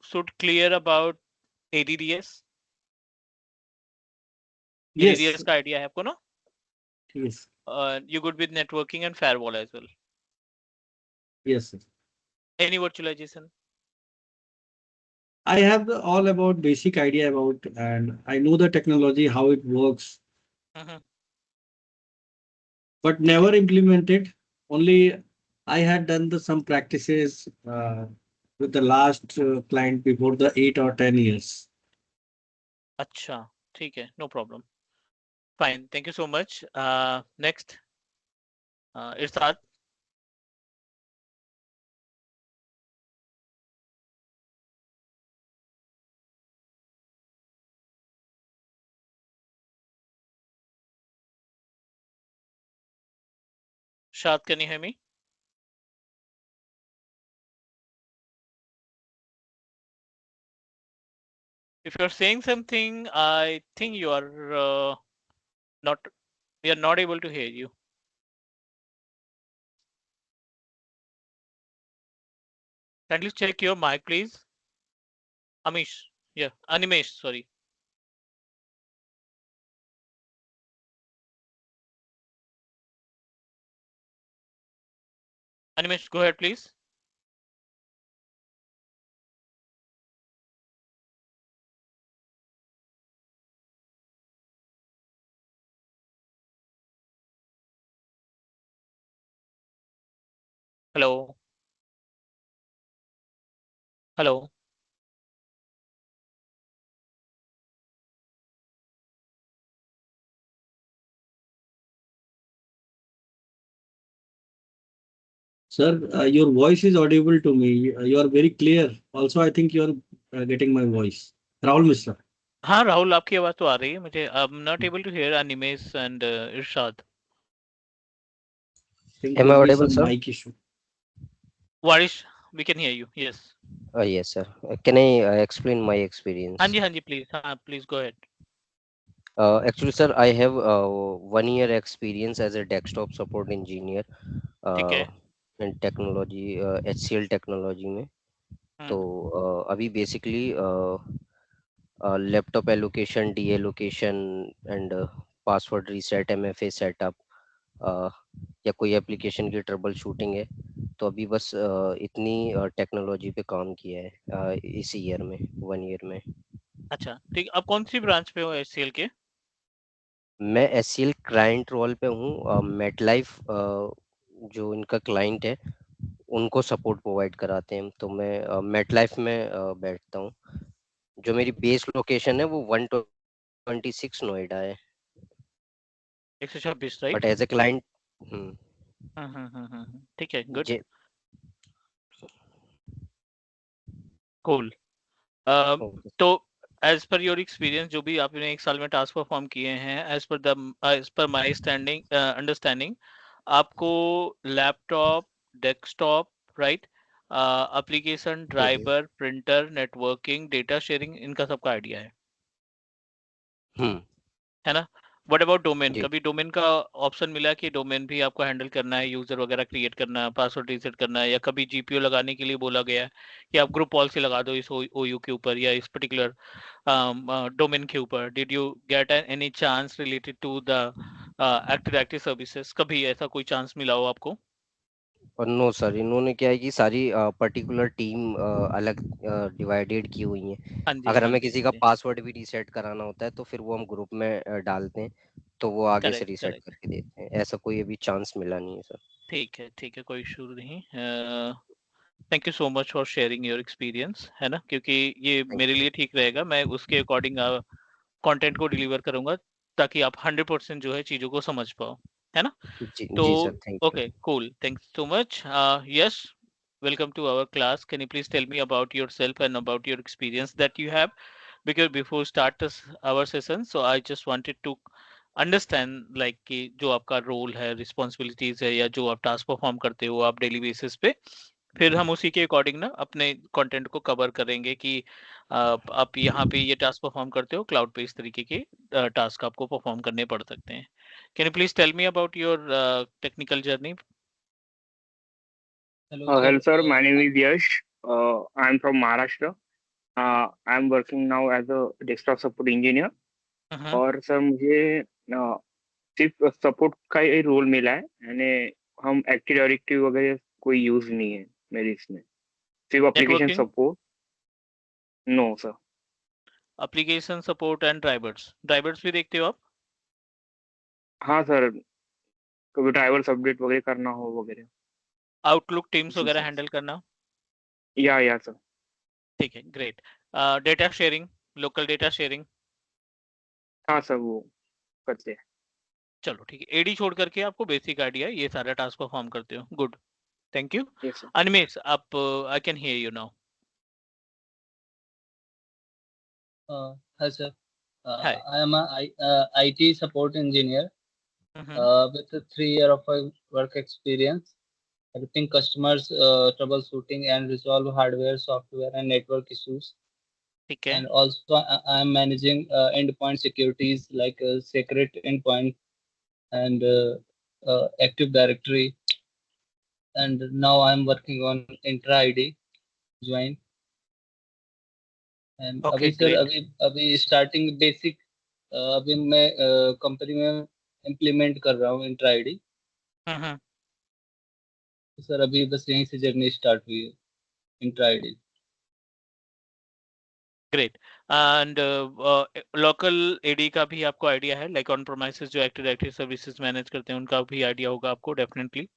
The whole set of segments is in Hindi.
should clear about ADDS? Yes. ADDS का idea है आपको ना? Yes. You good with networking and firewall as well? Yes, sir. Any virtualization? I have all about basic idea about, and I know the technology, how it works, Mhm. but ठीक है. never implemented. Only I had done some practices with the last client before the 8 or 10 years. अच्छा, ठीक है, no problem. Fine, thank you so much. Next, Irsad. Shad, can you hear me? If you're saying something, I think you are not. We are not able to hear you. Kindly check your mic, please. Amish, yeah, Animesh, sorry. Animesh, go ahead, please. Hello. Hello. Sir, your voice is audible to me. You are very clear. Also, I think you are getting my voice. Rahul Mishra. हाँ राहुल, आपकी आवाज तो आ रही है मुझे. I'm not able to hear Animesh and Irshad. Think Am I could be audible, some sir? mic issue. Varish, we can hear you. Yes. Yes, sir. Can I explain my experience? हाँ जी, please. हाँ, please go ahead. Actually, sir, I have 1 year experience as a desktop support engineer ठीक है. in technology, HCL technology में. तो अभी basically laptop allocation, deallocation and password reset, MFA setup या कोई एप्लीकेशन की ट्रबल शूटिंग है, तो अभी बस इतनी टेक्नोलॉजी पे काम किया है इस ईयर में, 1 ईयर में. अच्छा, ठीक. आप कौन सी ब्रांच पे हो HCL के? मैं HCL क्लाइंट रोल पे हूँ. मेटलाइफ जो इनका क्लाइंट है उनको सपोर्ट प्रोवाइड कराते हैं, तो मैं मेटलाइफ में बैठता हूँ. जो मेरी बेस लोकेशन है वो 126 नोएडा है, 126, right? But as a client. ठीक है, गुड, जे कूल. तो एज पर योर एक्सपीरियंस, जो भी आपने 1 साल में टास्क परफॉर्म किए हैं, एज पर माय अंडरस्टैंडिंग, आपको laptop, desktop, right, application, driver, printer, networking, data sharing, इनका सबका आइडिया है ना? What about domain? कभी डोमेन का ऑप्शन मिला कि डोमेन भी आपको हैंडल करना है, यूजर वगैरह क्रिएट करना है, पासवर्ड रीसेट करना है, या कभी जीपीओ लगाने के लिए बोला गया है कि आप ग्रुप पॉलिसी लगा दो इस ओयू के ऊपर या इस पर्टिकुलर डोमेन के ऊपर? Did you get any chance related to the active directory services? कभी ऐसा कोई चांस मिला हो आपको? और नो सर, इन्होंने क्या है कि सारी पर्टिकुलर टीम अलग डिवाइडेड की हुई है. अगर हमें किसी का पासवर्ड भी रीसेट कराना होता है तो फिर वो हम ग्रुप में डालते हैं, तो वो आगे से रीसेट करके देते हैं. ऐसा कोई अभी चांस मिला नहीं है सर. ठीक है, कोई इशू नहीं. Thank you so much for sharing your experience, है ना? क्योंकि ये मेरे लिए ठीक रहेगा, मैं उसके अकॉर्डिंग कंटेंट को डिलीवर करूंगा ताकि आप 100% जो है चीजों को समझ पाओ, है ना? तो जी sir, thank you. Okay, cool, thanks so much. Yes, welcome to our class. Can you please tell me about yourself and about your experience that you have? Because before start our session, so I just wanted to understand like कि जो आपका रोल है, रिस्पॉन्सिबिलिटीज है, या जो आप टास्क परफॉर्म करते हो आप डेली बेसिस पे, फिर हम उसी के अकॉर्डिंग ना अपने कंटेंट को कवर करेंगे कि आप यहाँ पे ये टास्क परफॉर्म करते हो, क्लाउड पे इस तरीके के टास्क आपको परफॉर्म करने पड़ सकते हैं. Can you please tell me about your technical journey? Hello sir, my name is Yash. I'm from Maharashtra. I am working now as a desktop support engineer. Hmm. और सर मुझे सिर्फ सपोर्ट का ही रोल मिला है, यानी हम एक्टिव डायरेक्टरी वगैरह कोई यूज नहीं है मेरे इसमें, सिर्फ application networking, support. No sir. Application support and drivers, drivers भी देखते हो आप? हाँ सर, कभी ड्राइवर्स अपडेट वगैरह करना हो वगैरह। आउटलुक टीम्स जी वगैरह सर। हैंडल करना? या सर। ठीक है, great. Data sharing, local data sharing? हाँ सर, वो करते हैं। चलो ठीक है, एडी छोड़ करके आपको बेसिक आइडिया, ये सारा टास्क परफॉर्म करते हो, good, thank you. Yes sir. Animesh, आप, I can hear you now. Hi, sir. Hi. I am a IT support engineer hmm. with a 3 year of work experience, helping customers troubleshooting and resolve hardware, software, and network issues. ठीक है। And also, I am managing endpoint securities like Secret Endpoint and Active Directory. And now I am working on Intra ID join. And okay, अभी सर ग्रेट। अभी अभी स्टार्टिंग बेसिक अभी मैं कंपनी में इम्प्लीमेंट कर रहा हूँ इंट्रा आईडी। हम्म। तो सर अभी बस यहीं से जर्नी स्टार्ट हुई है Entra ID. Great. And local AD का भी आपको आइडिया है, लाइक ऑन प्रोमाइसेस जो एक्टिव डायरेक्टरी सर्विसेज मैनेज करते हैं उनका भी आइडिया होगा आपको डेफिनेटली।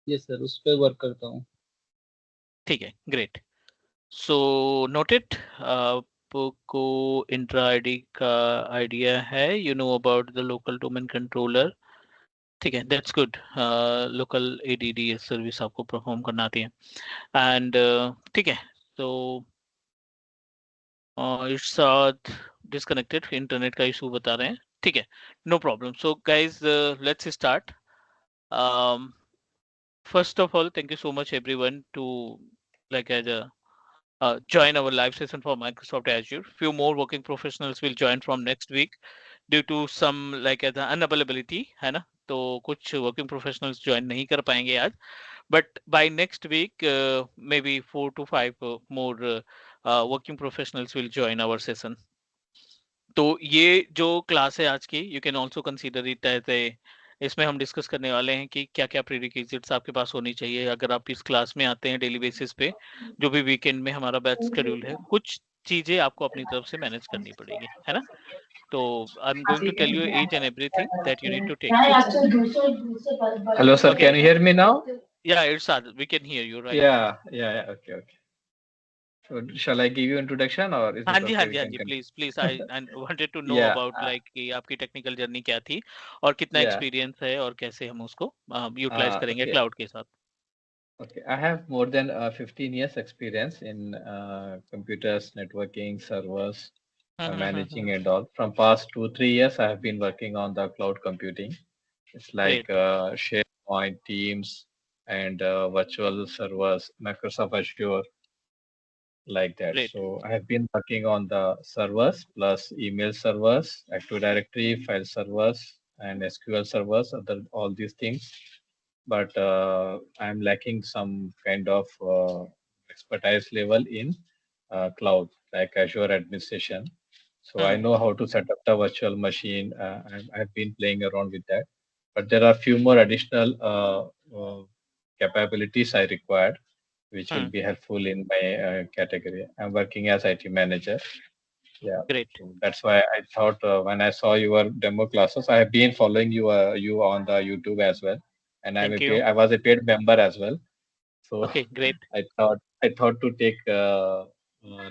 ये सर उस पर वर्क करता हूँ। ठीक है, ग्रेट। सो नोटेड, आपको इंट्रा आईडी का आइडिया है, you know about the local domain controller. ठीक है, that's good. Local ADD service आपको परफॉर्म करना आती है। एंड ठीक है, तो इट्स डिस्कनेक्टेड, इंटरनेट का इशू बता रहे हैं। ठीक है, no problem. So guys, let's start. First of all, thank you so much everyone to like as a join our live session for Microsoft Azure. Few more working professionals will join from next week due to some like as unavailability, है ना? तो कुछ working professionals join नहीं कर पाएंगे आज, but by next week maybe 4 to 5 more working professionals will join our session. तो ये जो क्लास है आज की, you can also consider it as a, इसमें हम डिस्कस करने वाले हैं कि क्या क्या प्रीरिक्विजिट्स आपके पास होनी चाहिए अगर आप इस क्लास में आते हैं डेली बेसिस पे। जो भी वीकेंड में हमारा बैच शेड्यूल है, कुछ चीजें आपको अपनी तरफ से मैनेज करनी पड़ेगी, है ना? तो I am going to tell you each and everything that you need to take care. Hello, sir. Okay, Can you hear me now? या it's we can hear you right. Yeah. Okay, okay. So, shall I give you introduction or is हाँ it जी, हाँ okay? जी, We हाँ can जी, continue. Please please, I wanted to know Yeah, about like कि आपकी टेक्निकल जर्नी क्या थी और कितना yeah. एक्सपीरियंस है और कैसे हम उसको यूटिलाइज करेंगे Okay, क्लाउड के साथ। okay. I have more than 15 years experience in computers, networking, servers, managing and all. From past 2, 3 years, I have been working on the cloud computing. It's like great. SharePoint, Teams, and virtual servers, Microsoft Azure, like that. Great. So I have been working on the servers plus email servers, Active Directory, file servers, and SQL servers, all these things. But I'm lacking some kind of expertise level in cloud, like Azure administration. So I know how to set up the virtual machine. I've been playing around with that, but there are few more additional capabilities I required which will be helpful in my category. I'm working as IT manager. Yeah, great. so that's why I thought when I saw your demo classes, I have been following you on the YouTube as well, and thank you. I was a paid member as well. So okay, great. I thought to take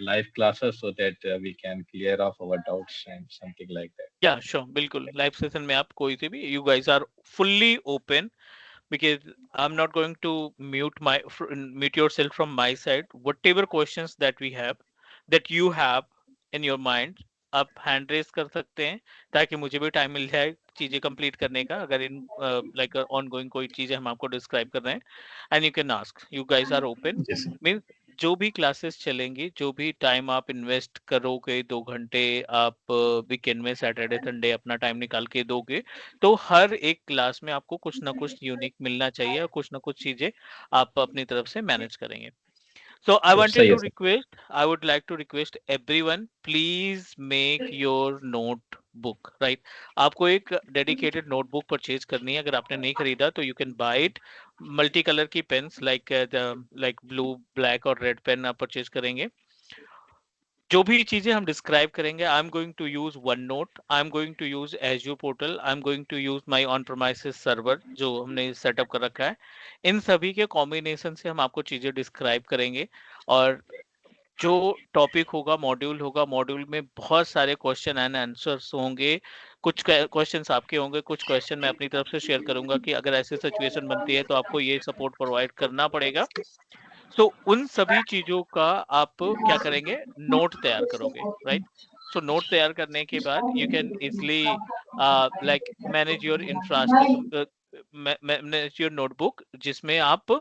live classes so that we can clear off our doubts and something like that. या श्योर, बिल्कुल लाइव सेशन में आप कोई से भी, you guys are fully open because I'm not going to mute yourself from my side. Whatever questions that we have, that you have in your mind, आप हैंड रेस कर सकते हैं ताकि मुझे भी टाइम मिल जाए चीजें कंप्लीट करने का, अगर इन लाइक ऑन गोइंग कोई चीजें हम आपको डिस्क्राइब कर रहे हैं, and you can ask, you guys are open. Yes. Mean जो भी क्लासेस चलेंगी, जो भी टाइम आप इन्वेस्ट करोगे, 2 घंटे आप वीकेंड में सैटरडे संडे अपना टाइम निकाल के दोगे, तो हर एक क्लास में आपको कुछ ना कुछ यूनिक मिलना चाहिए और कुछ ना कुछ चीजें आप अपनी तरफ से मैनेज करेंगे। So I तो wanted सही है to sir. request, I would like to request everyone, please make your notebook, right? आपको एक dedicated notebook purchase करनी है। अगर आपने नहीं खरीदा तो you can buy it. Multi colour की पेन्स like blue, black और red पेन आप परचेज करेंगे। जो भी चीजें हम डिस्क्राइब करेंगे, I am going to use OneNote, I am going to use Azure portal, I am going to use my on premises server जो हमने सेटअप कर रखा है। इन सभी के कॉम्बिनेशन से हम आपको चीजें डिस्क्राइब करेंगे। और जो टॉपिक होगा, मॉड्यूल में बहुत सारे क्वेश्चन एंड आंसर्स होंगे। कुछ क्वेश्चंस आपके होंगे, कुछ क्वेश्चन मैं अपनी तरफ से शेयर करूंगा कि अगर ऐसी सिचुएशन बनती है तो आपको ये सपोर्ट प्रोवाइड करना पड़ेगा। तो उन सभी चीजों का आप क्या करेंगे, नोट तैयार करोगे, राइट? सो नोट तैयार करने के बाद you can easily like manage your infrastructure, manage your notebook, जिसमें आप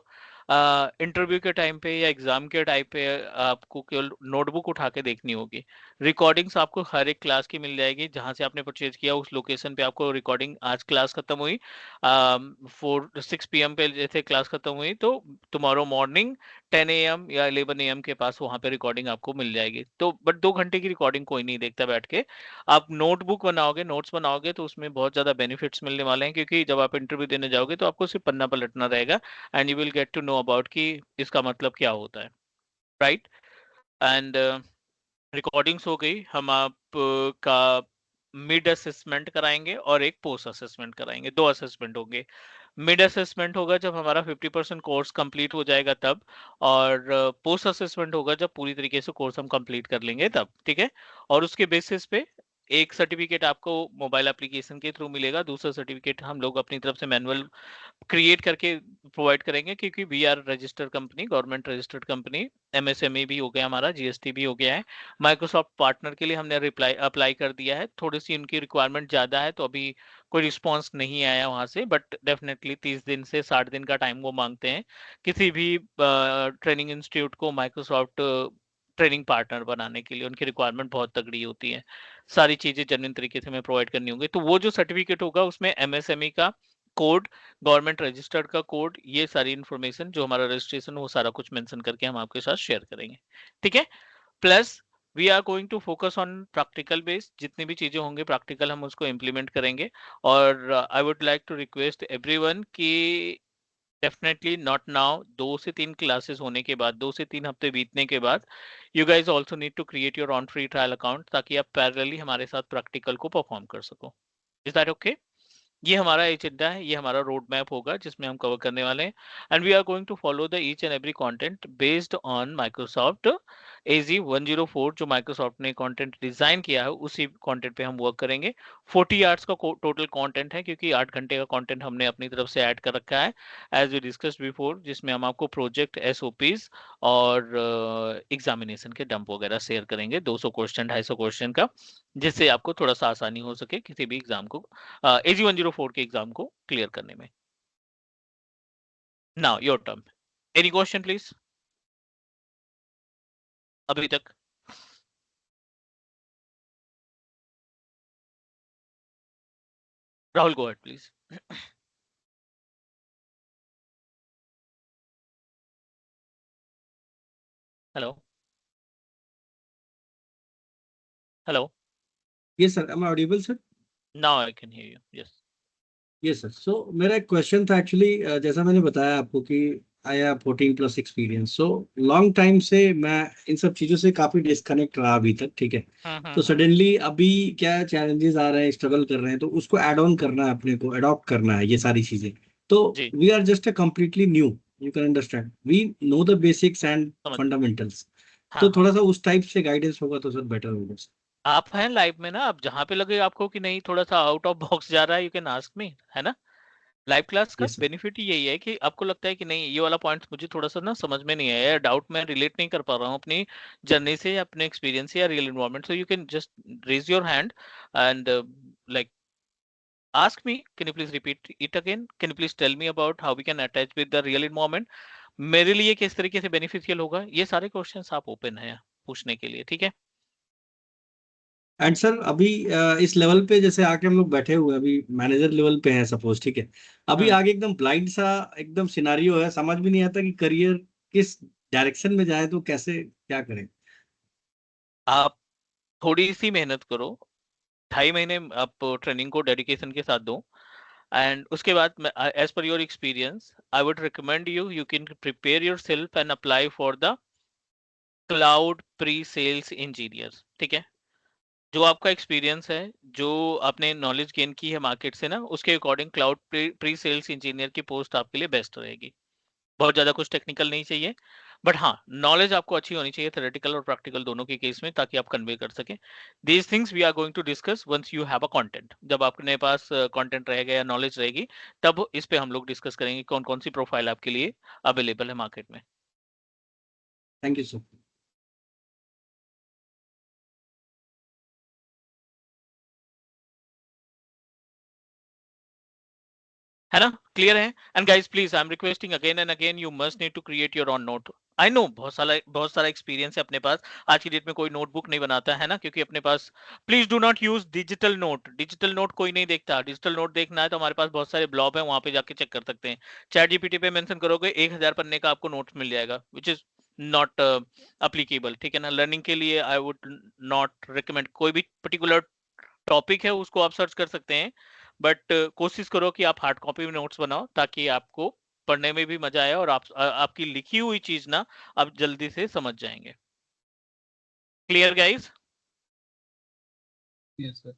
इंटरव्यू के टाइम पे या एग्जाम के टाइम पे आपको केवल नोटबुक उठा के देखनी होगी। रिकॉर्डिंग्स आपको हर एक क्लास की मिल जाएगी, जहां से आपने परचेज किया उस लोकेशन पे आपको रिकॉर्डिंग, आज क्लास खत्म हुई 6 PM पे जैसे क्लास खत्म हुई तो टुमारो मॉर्निंग 10 AM या 11 AM के पास वहां पे रिकॉर्डिंग आपको मिल जाएगी। तो बट 2 घंटे की रिकॉर्डिंग कोई नहीं देखता बैठ के। आप नोटबुक बनाओगे, नोट्स बनाओगे तो उसमें बहुत ज्यादा बेनिफिट्स मिलने वाले हैं, क्योंकि जब आप इंटरव्यू देने जाओगे तो आपको सिर्फ पन्ना पलटना रहेगा and you will get to know about कि इसका मतलब क्या होता है, राइट? एंड रिकॉर्डिंग्स हो गई, हम आप का मिड असेसमेंट कराएंगे और एक पोस्ट असेसमेंट कराएंगे, 2 असेसमेंट होंगे। मिड असेसमेंट होगा जब हमारा 50% कोर्स कंप्लीट हो जाएगा तब, और पोस्ट असेसमेंट होगा जब पूरी तरीके से कोर्स हम कंप्लीट कर लेंगे तब, ठीक है? और उसके बेसिस पे एक सर्टिफिकेट आपको मोबाइल एप्लीकेशन के थ्रू मिलेगा, दूसरा सर्टिफिकेट हम लोग अपनी तरफ से मैनुअल क्रिएट करके प्रोवाइड करेंगे, क्योंकि we are registered company, government registered company, MSME भी हो गया हमारा, जीएसटी भी हो गया है। माइक्रोसॉफ्ट पार्टनर के लिए हमने अप्लाई कर दिया है। थोड़ी सी उनकी रिक्वायरमेंट ज्यादा है तो अभी कोई रिस्पांस नहीं आया वहां से, बट डेफिनेटली 30 दिन से 60 दिन का टाइम वो मांगते हैं किसी भी ट्रेनिंग इंस्टीट्यूट को माइक्रोसॉफ्ट ट्रेनिंग पार्टनर बनाने के लिए। उनकी रिक्वायरमेंट बहुत तगड़ी होती है, सारी चीजें जेन्युइन तरीके से हमें प्रोवाइड करनी होंगी। तो वो जो सर्टिफिकेट होगा उसमें एमएसएमई का कोड, गवर्नमेंट रजिस्टर्ड का कोड, ये सारी इन्फॉर्मेशन जो हमारा रजिस्ट्रेशन वो सारा कुछ मेंशन करके हम आपके साथ शेयर करेंगे, ठीक है? Plus we are going to focus on practical based, जितनी भी चीजें होंगे प्रैक्टिकल हम उसको इम्प्लीमेंट करेंगे। और I would like to request everyone कि डेफिनेटली नॉट नाउ, 2 से 3 क्लासेस होने के बाद, 2 से 3 हफ्ते बीतने के बाद, you guys also need to create your own free trial account, ताकि आप पैरेलली हमारे साथ प्रैक्टिकल को परफॉर्म कर सको। Is that okay? ये हमारा एजेंडा है, ये हमारा रोड मैप होगा जिसमें हम कवर करने वाले हैं। And we are going to follow the each and every content based on Microsoft AZ 104, जो माइक्रोसॉफ्ट ने कंटेंट डिजाइन किया है उसी कंटेंट पे हम वर्क करेंगे। 40 आवर्स का टोटल कंटेंट है, क्योंकि 8 घंटे का कंटेंट हमने अपनी तरफ से ऐड कर रखा है एज वी डिस्कस्ड बिफोर, जिसमें हम आपको प्रोजेक्ट, SOPs और एग्जामिनेशन के डंप वगैरह शेयर करेंगे, 200 क्वेश्चन, 250 क्वेश्चन का, जिससे आपको थोड़ा सा आसानी हो सके किसी भी एग्जाम को, AZ 104 के एग्जाम को क्लियर करने में। Now your turn, any question please अभी तक? राहुल, गो ahead please. Hello, hello, Yes, sir. Am I audible, sir? Now I can hear you, yes. Yes, sir. So मेरा एक क्वेश्चन था एक्चुअली, जैसा मैंने बताया आपको कि I have 14+ experience, so long time से मैं इन सब चीज़ों से काफ़ी डिस्कनेक्ट रहा अभी तक, ठीक है? तो सडनली अभी क्या चैलेंजेस आ रहे हैं, स्ट्रगल कर रहे हैं, तो उसको ऐड ऑन करना है, अपने को अडॉप्ट करना है ये सारी चीज़ें। तो जी, we are just a completely new, you can understand, we know the basics and समझ, फंडामेंटल्स। हाँ तो हाँ। थोड़ा सा उस टाइप से गाइडेंस होगा तो सर बेटर होगा। आप हैं लाइव में ना, आप जहाँ पे लगे आपको कि नहीं थोड़ा सा आउट ऑफ बॉक्स जा रहा है, यू कैन आस्क मी, है ना? लाइव क्लास का यस सर। बेनिफिट ही यही है कि आपको लगता है कि नहीं ये वाला पॉइंट मुझे थोड़ा सा ना समझ में नहीं आया, या डाउट मैं रिलेट नहीं कर पा रहा हूँ अपनी जर्नी से या अपने एक्सपीरियंस से या real environment, so you can just raise your hand and like ask me, can you please repeat it again, can you please tell me about how we can attach with the real environment, मेरे लिए किस तरीके से बेनिफिशियल होगा, ये सारे क्वेश्चंस आप ओपन हैं पूछने के लिए, ठीक है? एंड सर अभी इस लेवल पे जैसे आके हम लोग बैठे हुए हैं, अभी मैनेजर लेवल पे हैं सपोज, ठीक है? अभी हम्म आगे एकदम ब्लाइंड सा एकदम सिनारियो है, समझ भी नहीं आता कि करियर किस डायरेक्शन में जाए तो कैसे क्या करें? आप थोड़ी सी मेहनत करो, 2.5 महीने आप ट्रेनिंग को डेडिकेशन के साथ दो, एंड उसके बाद as per your experience I would recommend you can prepare yourself and apply for the cloud pre sales engineer. ठीक है, जो आपका एक्सपीरियंस है, जो आपने नॉलेज गेन की है मार्केट से ना, उसके according cloud pre sales engineer की पोस्ट आपके लिए बेस्ट रहेगी। बहुत ज्यादा कुछ टेक्निकल नहीं चाहिए, बट हाँ नॉलेज आपको अच्छी होनी चाहिए, थ्योरेटिकल और प्रैक्टिकल दोनों के केस में, ताकि आप कन्वे कर सकें। These things we are going to discuss once you have a content. जब आपके पास कंटेंट रहेगा या नॉलेज रहेगी, तब इस पे हम लोग डिस्कस करेंगे कौन कौन सी प्रोफाइल आपके लिए अवेलेबल है मार्केट में। Thank you sir. है ना, क्लियर है? And guys please I am requesting again and again, you must need to create your own note. I know बहुत सारा एक्सपीरियंस है अपने पास। आज की डेट में कोई नोटबुक नहीं बनाता है ना, क्योंकि अपने पास, please do not use digital note. Digital note कोई नहीं देखता। डिजिटल नोट देखना है तो हमारे पास बहुत सारे ब्लॉग है, वहां पे जाके चेक कर सकते हैं। चैट जीपीटी पे मेंशन करोगे 1000 पन्ने का आपको नोट्स मिल जाएगा, विच इज नॉट अप्लीकेबल। ठीक है ना, लर्निंग के लिए आई वुड नॉट रिकमेंड। कोई भी पर्टिकुलर टॉपिक है उसको आप सर्च कर सकते हैं, बट कोशिश करो कि आप हार्ड कॉपी में नोट्स बनाओ, ताकि आपको पढ़ने में भी मजा आए और आपकी लिखी हुई चीज ना आप जल्दी से समझ जाएंगे। Clear guys? Yes, sir.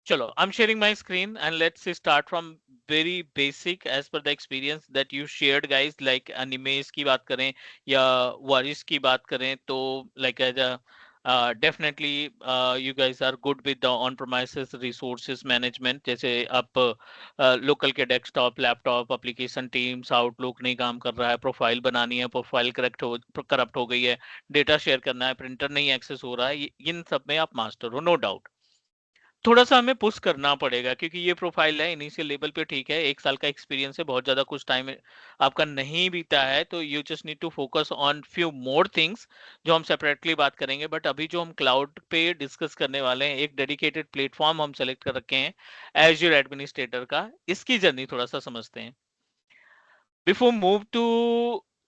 चलो, I'm sharing my screen and let's start from very basic as per the experience that you shared guys, like animes की बात करें या waris की बात करें, तो like as a definitely you guys are good with the on premises resources management। जैसे आप लोकल के desktop laptop application teams outlook नहीं काम कर रहा है, प्रोफाइल बनानी है, प्रोफाइल करप्ट हो गई है, डेटा शेयर करना है, प्रिंटर नहीं एक्सेस हो रहा है, इन सब में आप मास्टर हो, नो डाउट। थोड़ा सा हमें पुश करना पड़ेगा, क्योंकि ये प्रोफाइल है इनिशियल लेवल पे, ठीक है, 1 साल का एक्सपीरियंस है, बहुत ज्यादा कुछ टाइम आपका नहीं बीता है, तो you just need to focus on few more things जो हम सेपरेटली बात करेंगे। बट अभी जो हम क्लाउड पे डिस्कस करने वाले हैं, एक डेडिकेटेड प्लेटफॉर्म हम सेलेक्ट कर रखे हैं एज्योर एडमिनिस्ट्रेटर का, इसकी जर्नी थोड़ा सा समझते हैं। Before move to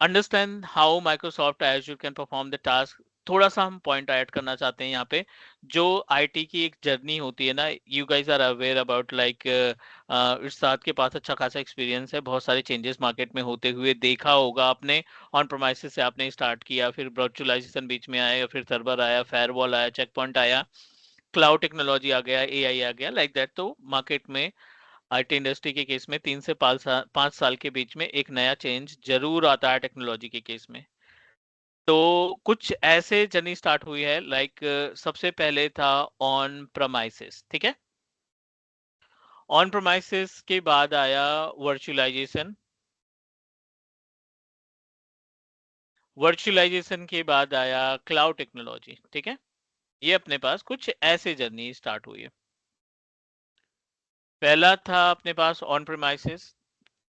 understand how Microsoft Azure can perform the task, थोड़ा सा हम पॉइंट ऐड करना चाहते हैं यहाँ पे। जो आईटी की एक जर्नी होती है ना, you guys are aware about, like Irshad के पास अच्छा खासा एक्सपीरियंस है, बहुत सारे चेंजेस मार्केट में होते हुए देखा होगा आपने। ऑन प्रोमाइसिस से आपने स्टार्ट किया, फिर वर्चुअलाइजेशन बीच में आया, फिर सर्वर आया, फायरवॉल आया, चेक पॉइंट आया, क्लाउड टेक्नोलॉजी आ गया, एआई आ गया, लाइक दैट। तो मार्केट में आईटी इंडस्ट्री के केस में 3 से 5 साल के बीच में एक नया चेंज जरूर आता है टेक्नोलॉजी के केस में। तो कुछ ऐसे जर्नी स्टार्ट हुई है, लाइक सबसे पहले था ऑन प्रमाइसिस। ठीक है, ऑन प्रमाइसिस के बाद आया वर्चुअलाइजेशन, वर्चुअलाइजेशन के बाद आया क्लाउड टेक्नोलॉजी। ठीक है, ये अपने पास कुछ ऐसे जर्नी स्टार्ट हुई है। पहला था अपने पास ऑन प्रेमाइसिस,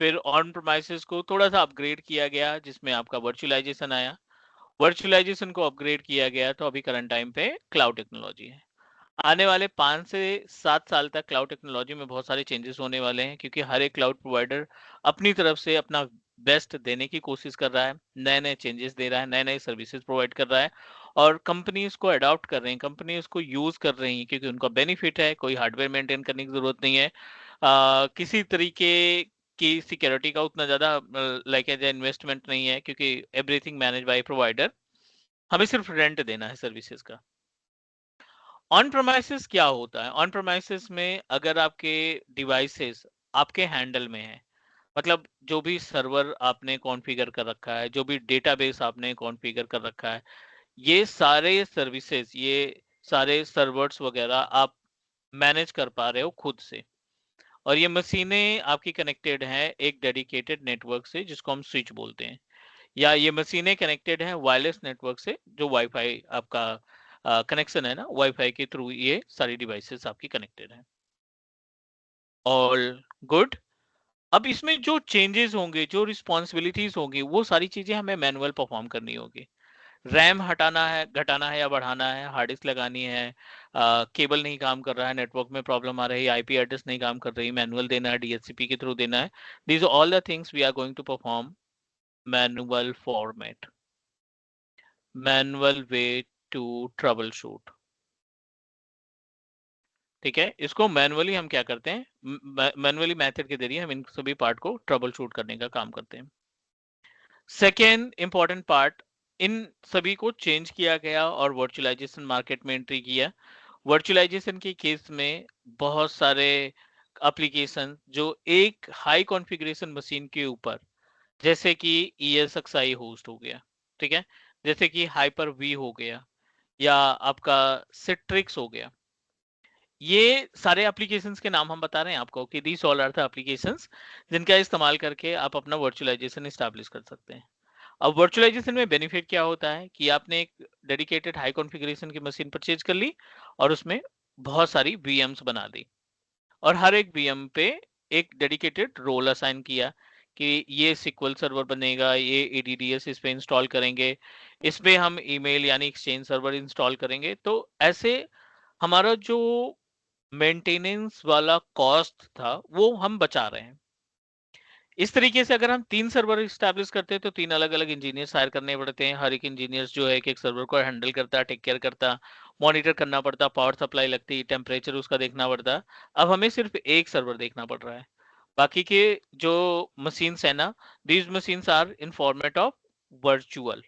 फिर ऑन प्रेमाइसिस को थोड़ा सा अपग्रेड किया गया, जिसमें आपका वर्चुअलाइजेशन आया, वर्चुअलाइजेशन को अपग्रेड किया गया, तो अभी करंट टाइम पे क्लाउड टेक्नोलॉजी है। आने वाले 5 से 7 साल तक क्लाउड टेक्नोलॉजी में बहुत सारे चेंजेस होने वाले हैं, क्योंकि हर एक क्लाउड प्रोवाइडर अपनी तरफ से अपना बेस्ट देने की कोशिश कर रहा है, नए नए चेंजेस दे रहा है, नए नए सर्विसेज प्रोवाइड कर रहा है, और कंपनी इसको अडॉप्ट कर रही हैं, कंपनी इसको यूज कर रही हैं, क्योंकि उनका बेनिफिट है, कोई हार्डवेयर मेंटेन करने की जरूरत नहीं है, किसी तरीके की सिक्योरिटी का उतना ज्यादा लाइक एज इन्वेस्टमेंट नहीं है, क्योंकि एवरीथिंग मैनेज बाय प्रोवाइडर, हमें सिर्फ रेंट देना है सर्विसेज का। ऑन प्रोमाइसिस क्या होता है? ऑन प्रोमाइसिस में अगर आपके डिवाइसेस आपके हैंडल में है, मतलब जो भी सर्वर आपने कॉन्फ़िगर कर रखा है, जो भी डेटाबेस आपने कॉन्फ़िगर कर रखा है, ये सारे सर्विसेज, ये सारे सर्वर्स वगैरह आप मैनेज कर पा रहे हो खुद से, और ये मशीनें आपकी कनेक्टेड हैं एक डेडिकेटेड नेटवर्क से, जिसको हम स्विच बोलते हैं, या ये मशीनें कनेक्टेड हैं वायरलेस नेटवर्क से, जो वाईफाई आपका कनेक्शन है ना, वाईफाई के थ्रू ये सारी डिवाइसेस आपकी कनेक्टेड हैं। All good. अब इसमें जो चेंजेस होंगे, जो रिस्पॉन्सिबिलिटीज होंगी, वो सारी चीजें हमें मैनुअल परफॉर्म करनी होगी। रैम हटाना है, घटाना है या बढ़ाना है, हार्ड डिस्क लगानी है, केबल नहीं काम कर रहा है, नेटवर्क में प्रॉब्लम आ रही है, आईपी एड्रेस नहीं काम कर रही, मैनुअल देना है, डीएचसीपी के थ्रू देना है, these all the things we are going to perform manual format. Manual way to troubleshoot. ठीक है, इसको मैनुअली हम क्या करते हैं, मैनुअली मेथड के जरिए हम इन सभी पार्ट को ट्रबल शूट करने का काम करते हैं। सेकेंड इंपॉर्टेंट पार्ट, इन सभी को चेंज किया गया और वर्चुअलाइजेशन मार्केट में एंट्री किया। वर्चुअलाइजेशन के केस में बहुत सारे एप्लीकेशन जो एक हाई कॉन्फ़िगरेशन मशीन के ऊपर, जैसे कि ESXi होस्ट हो गया, ठीक है, जैसे कि हाइपर वी हो गया, या आपका सिट्रिक्स हो गया, ये सारे एप्लीकेशंस के नाम हम बता रहे हैं आपको कि दीस ऑल आर द एप्लीकेशंस जिनका इस्तेमाल करके आप अपना वर्चुअलाइजेशन एस्टैब्लिश कर सकते हैं। अब वर्चुअलाइजेशन में बेनिफिट क्या होता है कि आपने एक डेडिकेटेड हाई कॉन्फ़िगरेशन की मशीन परचेज कर ली और उसमें बहुत सारी VMs बना दी, और हर एक VM पे एक डेडिकेटेड रोल असाइन किया कि ये SQL सर्वर बनेगा, ये ADDS इस पे इंस्टॉल करेंगे, इस पे हम ईमेल यानी एक्सचेंज सर्वर इंस्टॉल करेंगे। तो ऐसे हमारा जो मेंटेनेंस वाला कॉस्ट था वो हम बचा रहे हैं। इस तरीके से अगर हम 3 सर्वर इस्टेब्लिश करते हैं तो 3 अलग-अलग इंजीनियर्स हायर करने पड़ते हैं। हर एक इंजीनियर्स जो है एक-एक सर्वर को हैंडल करता है, टेक केयर करता है, मॉनिटर करना पड़ता, पावर सप्लाई लगती, टेम्परेचर उसका देखना पड़ता। अब हमें सिर्फ एक सर्वर देखना पड़ रहा है। बाकी के जो मशीन्स है ना, these machines are in format of virtual.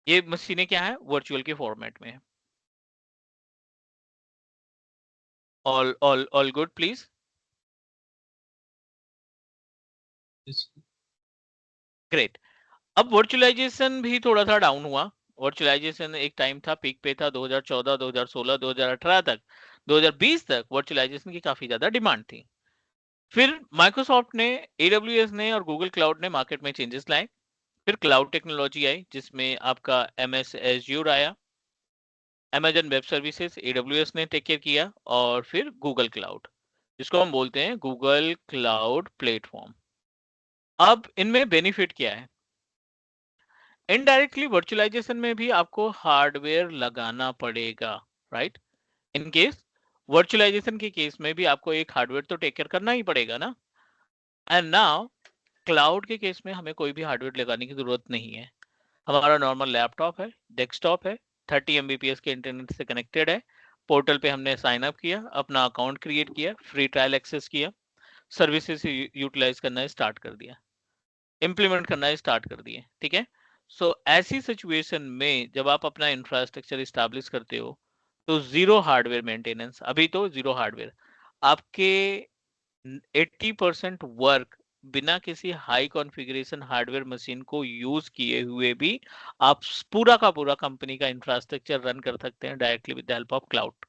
ये मशीनें क्या है, वर्चुअल के फॉर्मेट में है। All good please. ग्रेट। अब वर्चुअलाइजेशन भी थोड़ा सा डाउन हुआ। वर्चुअलाइजेशन एक टाइम था, पीक पे था 2014, 2016, 2018 तक, 2020 तक वर्चुअलाइजेशन की काफी ज्यादा डिमांड थी। फिर माइक्रोसॉफ्ट ने, AWS ने और गूगल क्लाउड ने मार्केट में चेंजेस लाए। फिर क्लाउड टेक्नोलॉजी आई जिसमें आपका MS Azure आया, Amazon वेब सर्विसेज AWS ने टेक केयर किया, और फिर गूगल क्लाउड जिसको हम बोलते हैं गूगल क्लाउड प्लेटफॉर्म। अब इनमें बेनिफिट क्या है, इनडायरेक्टली वर्चुअलाइजेशन में भी आपको हार्डवेयर लगाना पड़ेगा, राइट। इन केस वर्चुअलाइजेशन के केस में भी आपको एक हार्डवेयर तो टेक केयर करना ही पड़ेगा ना। एंड नाउ क्लाउड के केस में हमें कोई भी हार्डवेयर लगाने की जरूरत नहीं है। हमारा नॉर्मल लैपटॉप है, डेस्कटॉप है, 30 Mbps के इंटरनेट से कनेक्टेड है, पोर्टल पे हमने साइन अप किया, अपना अकाउंट क्रिएट किया, फ्री ट्रायल एक्सेस किया, सर्विसेज यूटिलाइज करना स्टार्ट कर दिया, इंप्लीमेंट करना स्टार्ट कर दिए, ठीक है। सो ऐसी सिचुएशन में जब आप अपना इंफ्रास्ट्रक्चर इस्टेब्लिश करते हो तो जीरो हार्डवेयर मेंटेनेंस, अभी तो जीरो हार्डवेयर, आपके 80% वर्क बिना किसी हाई कॉन्फ़िगरेशन हार्डवेयर मशीन को यूज किए हुए भी आप पूरा का पूरा कंपनी का इंफ्रास्ट्रक्चर रन कर सकते हैं directly with the help of cloud.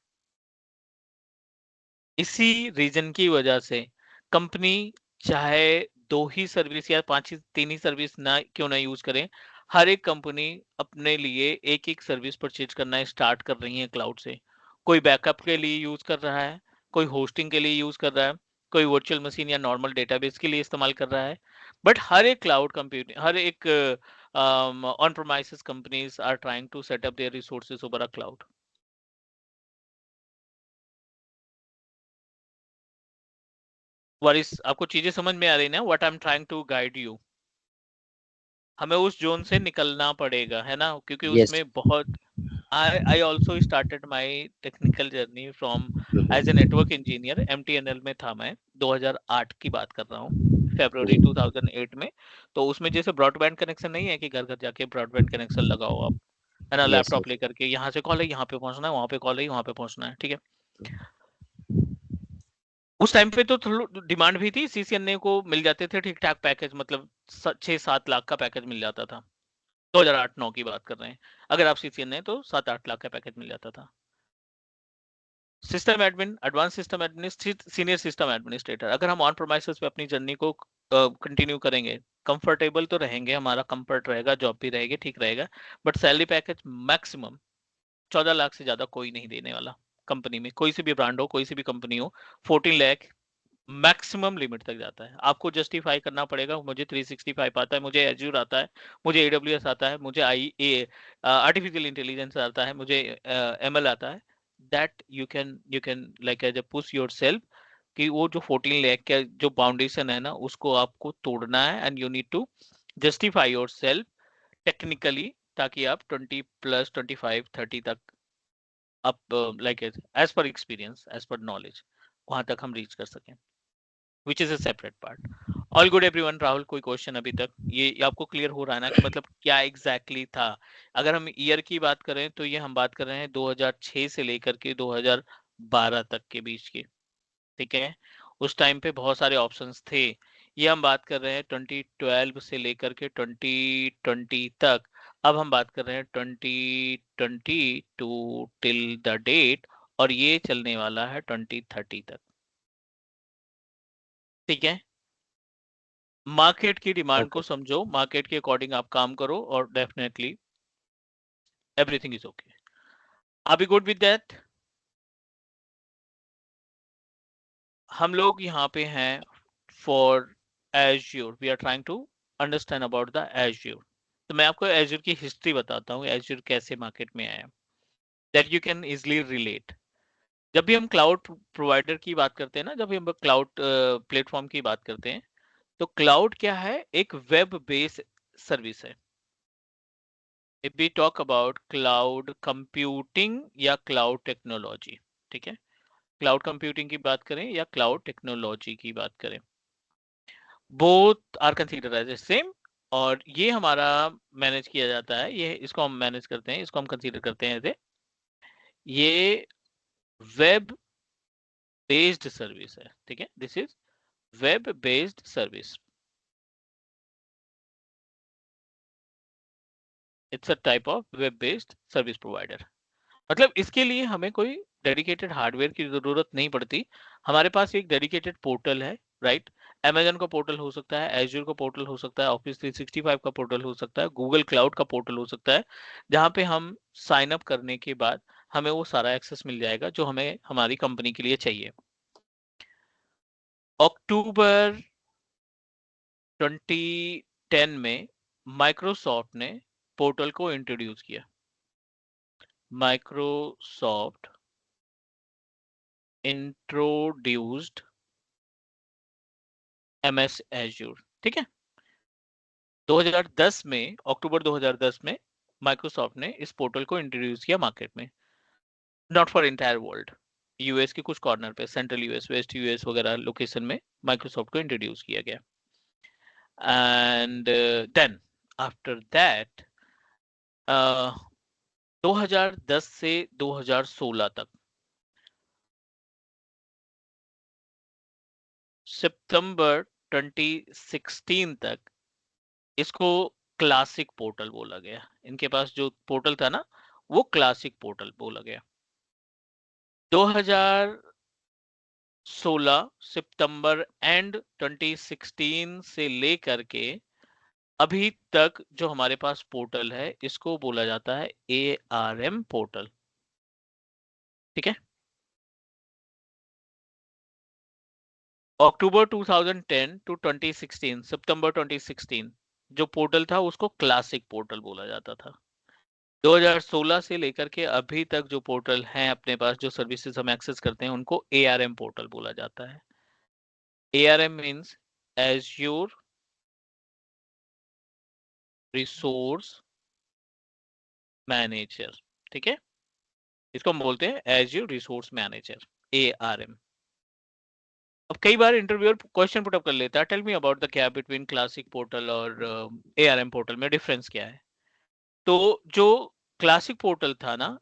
इसी रीजन की वजह से कंपनी चाहे 2 ही सर्विस या 5 ही 3 ही सर्विस ना क्यों ना यूज करें, हर एक कंपनी अपने लिए एक-एक सर्विस परचेज करना स्टार्ट कर रही है क्लाउड से। कोई बैकअप के लिए यूज कर रहा है, कोई होस्टिंग के लिए यूज कर रहा है, कोई वर्चुअल मशीन या नॉर्मल डेटाबेस के लिए इस्तेमाल कर रहा है। बट हर एक क्लाउड कंप्यूटिंग, हर एक on premises companies are trying to set up their resources over a cloud. वरिस आपको चीजें समझ में आ रही ना, what I am trying to guide you. हमें उस जोन से निकलना पड़ेगा, है ना, क्योंकि यस। उसमें बहुत I also started my technical journey from as a network engineer, MTNL में था मैं, 2008 की बात कर रहा हूँ, February 2008 में। तो उसमें जैसे ब्रॉडबैंड कनेक्शन नहीं है कि घर घर जाके ब्रॉडबैंड कनेक्शन लगाओ आप, है ना, यस। लैपटॉप लेकर के यहाँ से कॉल है यहाँ पे पहुंचना है, वहां पे कॉल है वहां पे पहुंचना है, ठीक है। उस टाइम पे तो डिमांड भी थी, CCNA को मिल जाते थे ठीक ठाक पैकेज, मतलब 6-7 लाख का पैकेज मिल जाता था। 2008-9 की बात कर रहे हैं, अगर आप CCNA तो 7-8 लाख का पैकेज मिल जाता था। System admin, advance system administrator, senior system administrator, अगर हम ऑन प्रोमाइसेस पे अपनी जर्नी को कंटिन्यू करेंगे, कंफर्टेबल तो रहेंगे, हमारा कंफर्ट रहेगा, जॉब भी रहेगी, ठीक रहेगा, but salary package maximum 14 lakh से ज्यादा कोई नहीं देने वाला कंपनी में, कोई सी भी ब्रांड हो, कोई सी भी कंपनी हो। 14 लाख मैक्सिमम लिमिट तक जाता है। आपको जस्टिफाई करना पड़ेगा, मुझे 365 आता है, मुझे एज्यूर आता है, मुझे AWS आता है, मुझे आर्टिफिशियल इंटेलिजेंस आता है, मुझे ML आता है, that you can like as a push yourself कि वो जो 14 लाख का जो फाउंडेशन है ना उसको आपको तोड़ना है, and you need to justify yourself technically ताकि आप 20 प्लस 25 30 तक आप like as per experience as per knowledge वहां तक हम रीच कर सकें, which is a separate part. All good everyone. Rahul कोई क्वेश्चन अभी तक? ये आपको क्लियर हो रहा है ना कि मतलब क्या एग्जैक्टली था? अगर हम ईयर की बात करें तो ये हम बात कर रहे हैं 2006 से लेकर के 2012 तक के बीच की, ठीक है। उस टाइम पे बहुत सारे ऑप्शंस थे। ये हम बात कर रहे हैं 2012 से लेकर के 2020 तक। अब हम बात कर रहे हैं 2022 टिल द डेट, और ये चलने वाला है 2030 तक, ठीक है। मार्केट की डिमांड को ओके समझो, मार्केट के अकॉर्डिंग आप काम करो, और definitely everything is okay. Are we good with that? हम लोग यहाँ पे हैं for Azure, we are trying to understand about the Azure. तो मैं आपको एज्योर की हिस्ट्री बताता हूँ, एज्योर कैसे मार्केट में आया, that you can easily relate. जब भी हम क्लाउड प्रोवाइडर की बात करते हैं ना, जब भी हम क्लाउड प्लेटफॉर्म की बात करते हैं, तो क्लाउड क्या है? एक वेब बेस्ड सर्विस है। If we talk about cloud computing या क्लाउड टेक्नोलॉजी, ठीक है, क्लाउड कंप्यूटिंग की बात करें या क्लाउड टेक्नोलॉजी की बात करें, both are consider as a same. और ये हमारा मैनेज किया जाता है, ये इसको हम मैनेज करते हैं, इसको हम कंसीडर करते हैं एज ए ये वेब बेस्ड सर्विस है, ठीक है। This is web based service, it's a type of web based service provider. मतलब इसके लिए हमें कोई डेडिकेटेड हार्डवेयर की जरूरत नहीं पड़ती। हमारे पास एक डेडिकेटेड पोर्टल है, राइट। Amazon का पोर्टल हो सकता है, एज्योर का पोर्टल हो सकता है, ऑफिस 365 का पोर्टल हो सकता है, गूगल क्लाउड का पोर्टल हो सकता है, जहां पे हम साइन अप करने के बाद हमें वो सारा एक्सेस मिल जाएगा जो हमें हमारी कंपनी के लिए चाहिए। अक्टूबर 2010 में माइक्रोसॉफ्ट ने पोर्टल को इंट्रोड्यूस किया। माइक्रोसॉफ्ट इंट्रोड्यूस्ड MS एज्योर, ठीक है। 2010 में, अक्टूबर 2010 में माइक्रोसॉफ्ट ने इस पोर्टल को इंट्रोड्यूस किया मार्केट में, not for entire world. US के कुछ कॉर्नर पे, सेंट्रल यूएस, वेस्ट यूएस वगैरह लोकेशन में माइक्रोसॉफ्ट को इंट्रोड्यूस किया गया। एंड देन आफ्टर दैट 2010 से 2016 तक, सितंबर 2016 तक, इसको क्लासिक पोर्टल बोला गया। इनके पास जो पोर्टल था ना, वो क्लासिक पोर्टल बोला गया। 2016 सितंबर एंड 2016 से लेकर के अभी तक जो हमारे पास पोर्टल है, इसको बोला जाता है ARM पोर्टल, ठीक है। अक्टूबर 2010 टू 2016, सितंबर 2016 जो पोर्टल था उसको क्लासिक पोर्टल बोला जाता था। 2016 से लेकर के अभी तक जो पोर्टल हैं अपने पास, जो सर्विसेज हम एक्सेस करते हैं, उनको ARM पोर्टल बोला जाता है। ARM means azure resource manager, ठीक है। इसको हम बोलते हैं एज्योर रिसोर्स मैनेजर, ARM। अब कई बार इंटरव्यूअर क्वेश्चन पुट अप कर लेता है, tell me about the gap between classic portal और ARM पोर्टल में डिफरेंस क्या है? तो जो क्लासिक पोर्टल था ना,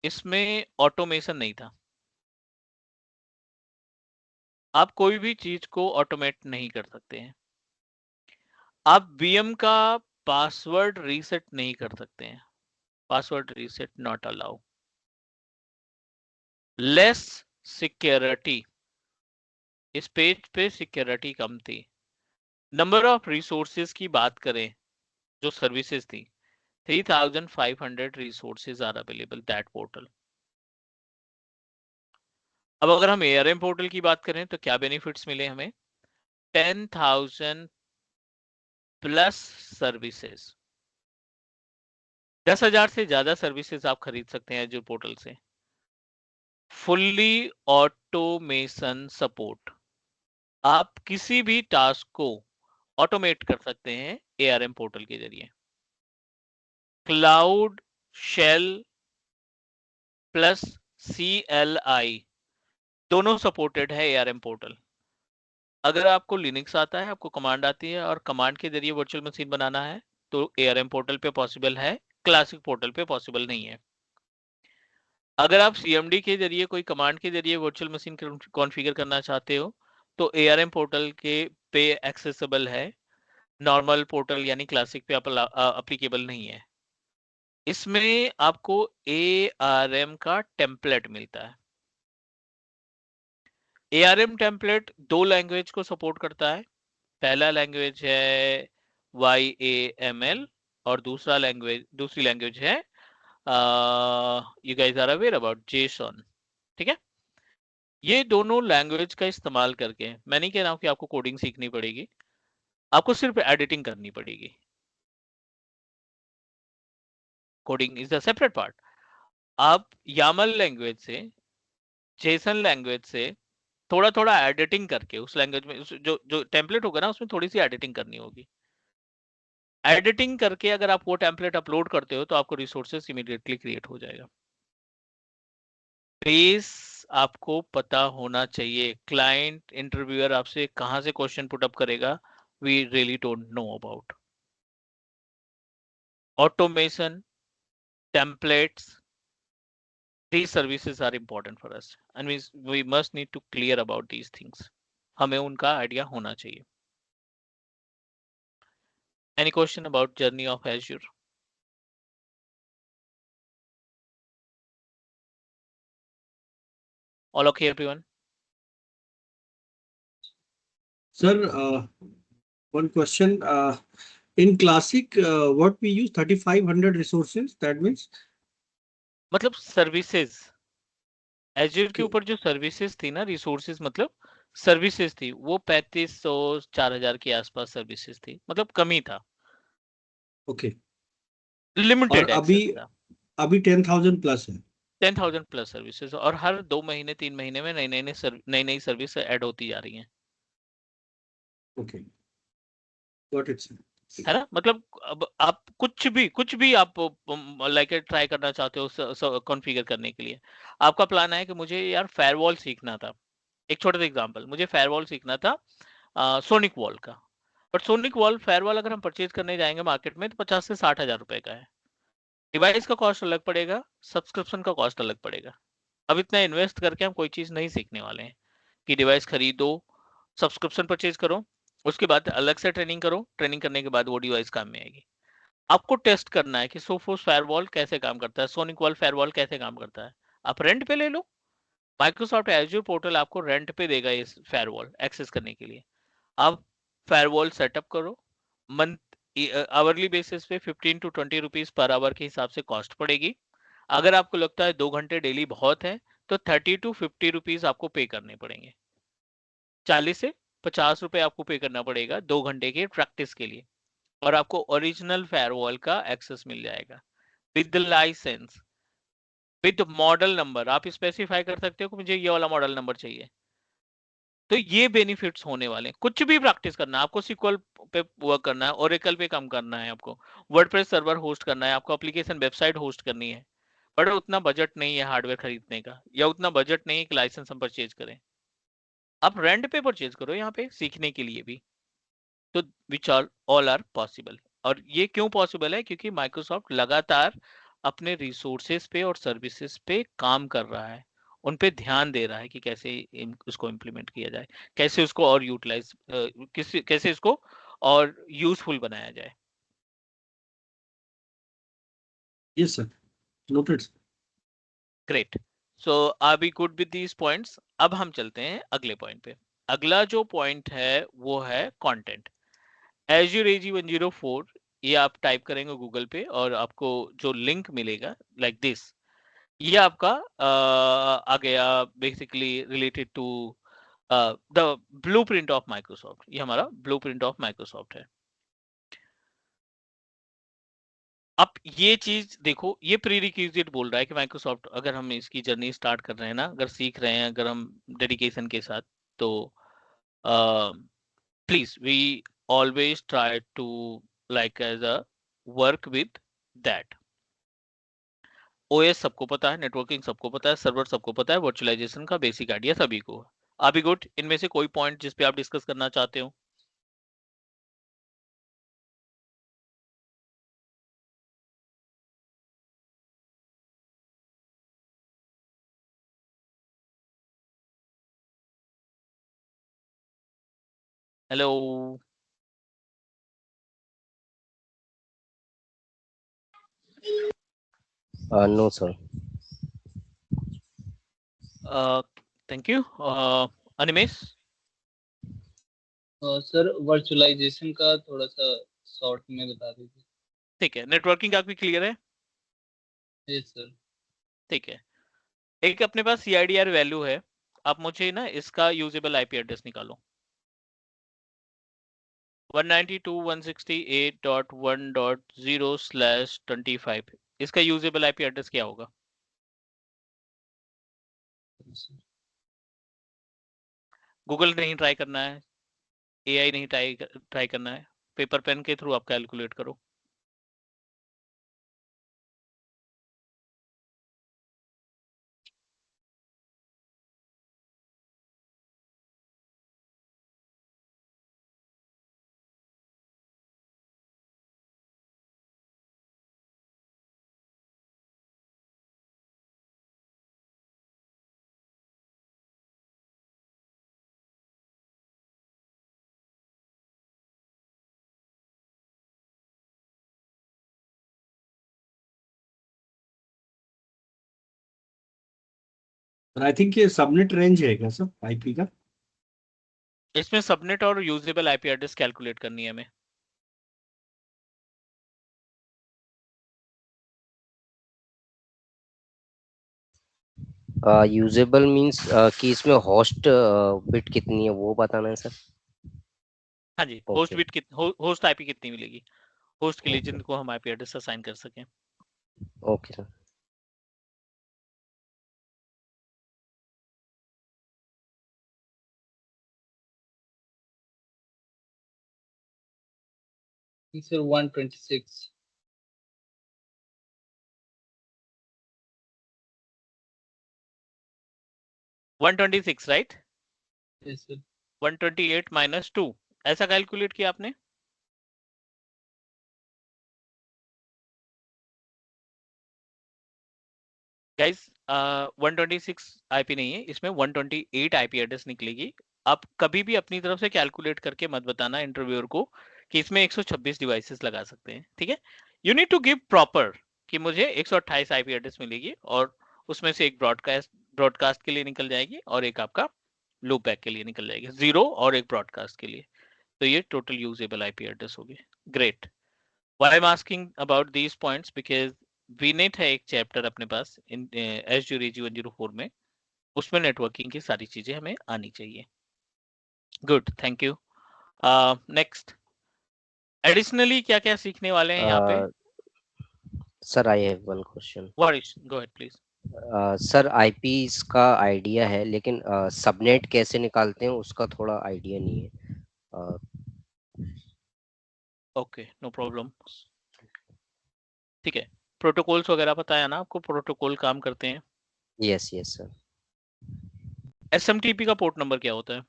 इसमें ऑटोमेशन नहीं था। आप कोई भी चीज को ऑटोमेट नहीं कर सकते हैं। आप VM का पासवर्ड रीसेट नहीं कर सकते हैं, password reset not allow. Less security, इस पेज पे सिक्योरिटी कम थी। नंबर ऑफ रिसोर्सेज की बात करें, जो सर्विसेज थी, 3500 resources are available that portal. अब अगर हम ARM पोर्टल की बात करें तो क्या बेनिफिट्स मिले हमें? 10,000 प्लस सर्विसेज, 10,000 से ज्यादा सर्विसेज आप खरीद सकते हैं जो पोर्टल से। फुल्ली ऑटोमेशन सपोर्ट, आप किसी भी टास्क को ऑटोमेट कर सकते हैं ARM पोर्टल के जरिए। क्लाउड शेल प्लस CLI दोनों सपोर्टेड है ARM पोर्टल। अगर आपको लिनक्स आता है, आपको कमांड आती है और कमांड के जरिए वर्चुअल मशीन बनाना है तो ARM पोर्टल पे पॉसिबल है, क्लासिक पोर्टल पे पॉसिबल नहीं है। अगर आप CMD के जरिए कोई कमांड के जरिए वर्चुअल मशीन कॉन्फ़िगर करना चाहते हो तो ARM पोर्टल के पे एक्सेसिबल है, नॉर्मल पोर्टल यानी क्लासिक पे अप्लीकेबल नहीं है। इसमें आपको ARM का टेम्पलेट मिलता है। ARM टेम्पलेट 2 लैंग्वेज को सपोर्ट करता है। पहला लैंग्वेज है YAML और दूसरी लैंग्वेज है you guys are aware about JSON। ठीक है, ये दोनों लैंग्वेज का इस्तेमाल करके, मैं नहीं कह रहा हूं कि आपको कोडिंग सीखनी पड़ेगी, आपको सिर्फ एडिटिंग करनी पड़ेगी। Coding is the separate part. आप YAML लैंग्वेज से, JSON लैंग्वेज से थोड़ा थोड़ा एडिटिंग करके उस लैंग्वेज में जो जो टेम्पलेट होगा ना उसमें थोड़ी सी एडिटिंग करनी होगी। एडिटिंग करके अगर आप वो टेम्पलेट अपलोड करते हो तो आपको रिसोर्सेस इमीडिएटली क्रिएट हो जाएगा। बेस आपको पता होना चाहिए। क्लाइंट इंटरव्यूअर आपसे कहां से क्वेश्चन पुट अप करेगा, we really don't know about. Automation, templates, these services are important for us and we must need to clear about these things। हमें उनका आइडिया होना चाहिए। Any question about journey of Azure? All okay everyone? Sir, one question. In Classic, what we use 3500 resources, that means? मतलब सर्विसेज, Azure के ऊपर जो सर्विसेज थी ना, रिसोर्सेज मतलब सर्विसेज थी, वो 3500 4000 के आसपास सर्विसेज थी, मतलब कमी था, ओके। लिमिटेड और एक्सेस था। अभी 10,000 प्लस है। 10,000 प्लस सर्विसेज और हर 2 महीने 3 महीने में नई सर्विस ऐड होती जा रही हैं। Okay, got it sir. है ना, मतलब अब आप कुछ भी आप लाइक ट्राई करना चाहते हो कॉन्फ़िगर करने के लिए, आपका प्लान है कि मुझे यार फायरवॉल सीखना था। एक छोटा सा एग्जांपल, मुझे फायरवॉल सीखना था सोनिक वॉल का, बट सोनिक वॉल फायरवॉल अगर हम परचेज करने जाएंगे मार्केट में तो 50 से 60 हजार रुपए का है। डिवाइस का कॉस्ट अलग पड़ेगा, सब्सक्रिप्शन का कॉस्ट अलग पड़ेगा। अब इतना इन्वेस्ट करके हम कोई चीज नहीं सीखने वाले हैं कि डिवाइस खरीदो, सब्सक्रिप्शन परचेज करो, उसके बाद अलग से ट्रेनिंग करो, ट्रेनिंग करने के बाद वो डिवाइस काम में आएगी। आपको टेस्ट करना है कि सोफोस फायरवॉल कैसे काम करता है, सोनिक वॉल फायरवॉल कैसे काम करता है। आप रेंट पे ले लो, माइक्रोसॉफ्ट एज्योर पोर्टल आपको रेंट पे देगा इस फायरवॉल एक्सेस करने के लिए। आप फायरवॉल सेटअप करो, मंथ आवरली बेसिस पे 15 to 20 रुपीज पर आवर के हिसाब से कॉस्ट पड़ेगी। अगर आपको लगता है 2 घंटे डेली बहुत है तो 30 to 50 रुपीज आपको पे करने पड़ेंगे। 40 से 50 रुपए आपको पे करना पड़ेगा 2 घंटे के प्रैक्टिस के लिए, और आपको ओरिजिनल फायरवॉल का एक्सेस मिल जाएगा with license, with model number. आप स्पेसिफाई कर सकते हो कि मुझे ये वाला मॉडल नंबर चाहिए। तो ये बेनिफिट्स होने वाले हैं। कुछ भी प्रैक्टिस करना है आपको, SQL पे वर्क करना है, ओरेकल पे काम करना है, आपको वर्डप्रेस सर्वर होस्ट करना है, आपको एप्लीकेशन वेबसाइट होस्ट करनी है, बट उतना बजट नहीं है हार्डवेयर खरीदने का, या उतना बजट नहीं है कि लाइसेंस हम परचेज करें। आप रेंट पे परचेज करो यहाँ पे सीखने के लिए भी, तो विच ऑल आर पॉसिबल। और ये क्यों पॉसिबल है, क्योंकि माइक्रोसॉफ्ट लगातार अपने रिसोर्सेज पे और सर्विसेज पे काम कर रहा है, उन पे ध्यान दे रहा है कि कैसे उसको इम्प्लीमेंट किया जाए, कैसे उसको और यूटिलाइज कैसे इसको और यूजफुल बनाया जाए। Yes sir, noted. Great, so are we good with these points. अब हम चलते हैं अगले पॉइंट पे। अगला जो पॉइंट है वो है कंटेंट। Azure AG 104, ये आप टाइप करेंगे गूगल पे और आपको जो लिंक मिलेगा लाइक दिस, ये आपका आ गया basically related to the blueprint of Microsoft. ये हमारा ब्लूप्रिंट ऑफ माइक्रोसॉफ्ट है। अब ये चीज देखो, ये प्री रिक्विजिट बोल रहा है कि माइक्रोसॉफ्ट, अगर हम इसकी जर्नी स्टार्ट कर रहे हैं ना, अगर सीख रहे हैं, अगर हम डेडिकेशन के साथ, तो please we always try to like as a work with that। OS सबको पता है, नेटवर्किंग सबको पता है, सर्वर सबको पता है, वर्चुअलाइजेशन का बेसिक आइडिया सभी को। अभी गुड, इनमें से कोई पॉइंट जिस पे आप डिस्कस करना चाहते हो? Hello, no sir. Thank you. Animesh? Sir virtualization का थोड़ा सा शॉर्ट में बता दीजिए। ठीक है, नेटवर्किंग आपकी क्लियर है? Yes sir. ठीक है, एक अपने पास CIDR वैल्यू है, आप मुझे ना इसका यूजेबल आईपी एड्रेस निकालो। 192.168.1.0/25, इसका यूजेबल आईपी एड्रेस क्या होगा? गूगल नहीं ट्राई करना है, AI नहीं ट्राई करना है, पेपर पेन के थ्रू आप कैलकुलेट करो। आई थिंक ये सबनेट रेंज है क्या सर आईपी का? इसमें सबनेट और यूजेबल आईपी एड्रेस कैलकुलेट करनी है हमें। यूजेबल मींस कि इसमें होस्ट बिट कितनी है वो बताना है सर। हाँ जी, host okay bit host IP कितनी मिलेगी होस्ट के लिए ओके जिनको हम आईपी एड्रेस असाइन कर सकें। Okay sir. Sir 126। 126 right? Yes sir. 128 minus 2, ऐसा कैलकुलेट किया आपने? गाइस 126 आईपी नहीं है, इसमें 128 आईपी एड्रेस निकलेगी। आप कभी भी अपनी तरफ से कैलकुलेट करके मत बताना इंटरव्यूअर को कि इसमें 126 डिवाइसेस लगा सकते हैं, ठीक है? You need to give proper कि मुझे 128 आईपी एड्रेस मिलेगी और उसमें से एक ब्रॉडकास्ट के लिए निकल जाएगी और एक आपका लूप बैक के लिए निकल जाएगी, 0 और एक ब्रॉडकास्ट के लिए। तो ये टोटल यूजेबल आईपी एड्रेस होगी। Great. Why I'm asking about these points because VNet है एक चैप्टर अपने पास इन Azure AG 104 में, उसमें नेटवर्किंग की सारी चीजें हमें आनी चाहिए। Good, thank you. Next, additionally क्या क्या सीखने वाले हैं यहाँ पे? Sir I have one question. Varish, go ahead please. Sir eyepiece का आइडिया है लेकिन सबनेट कैसे निकालते हैं उसका थोड़ा आइडिया नहीं है। Okay, no problem. ठीक है, प्रोटोकॉल्स वगैरह पता है ना आपको, प्रोटोकॉल काम करते हैं। Yes yes sir. SMTP का पोर्ट नंबर क्या होता है?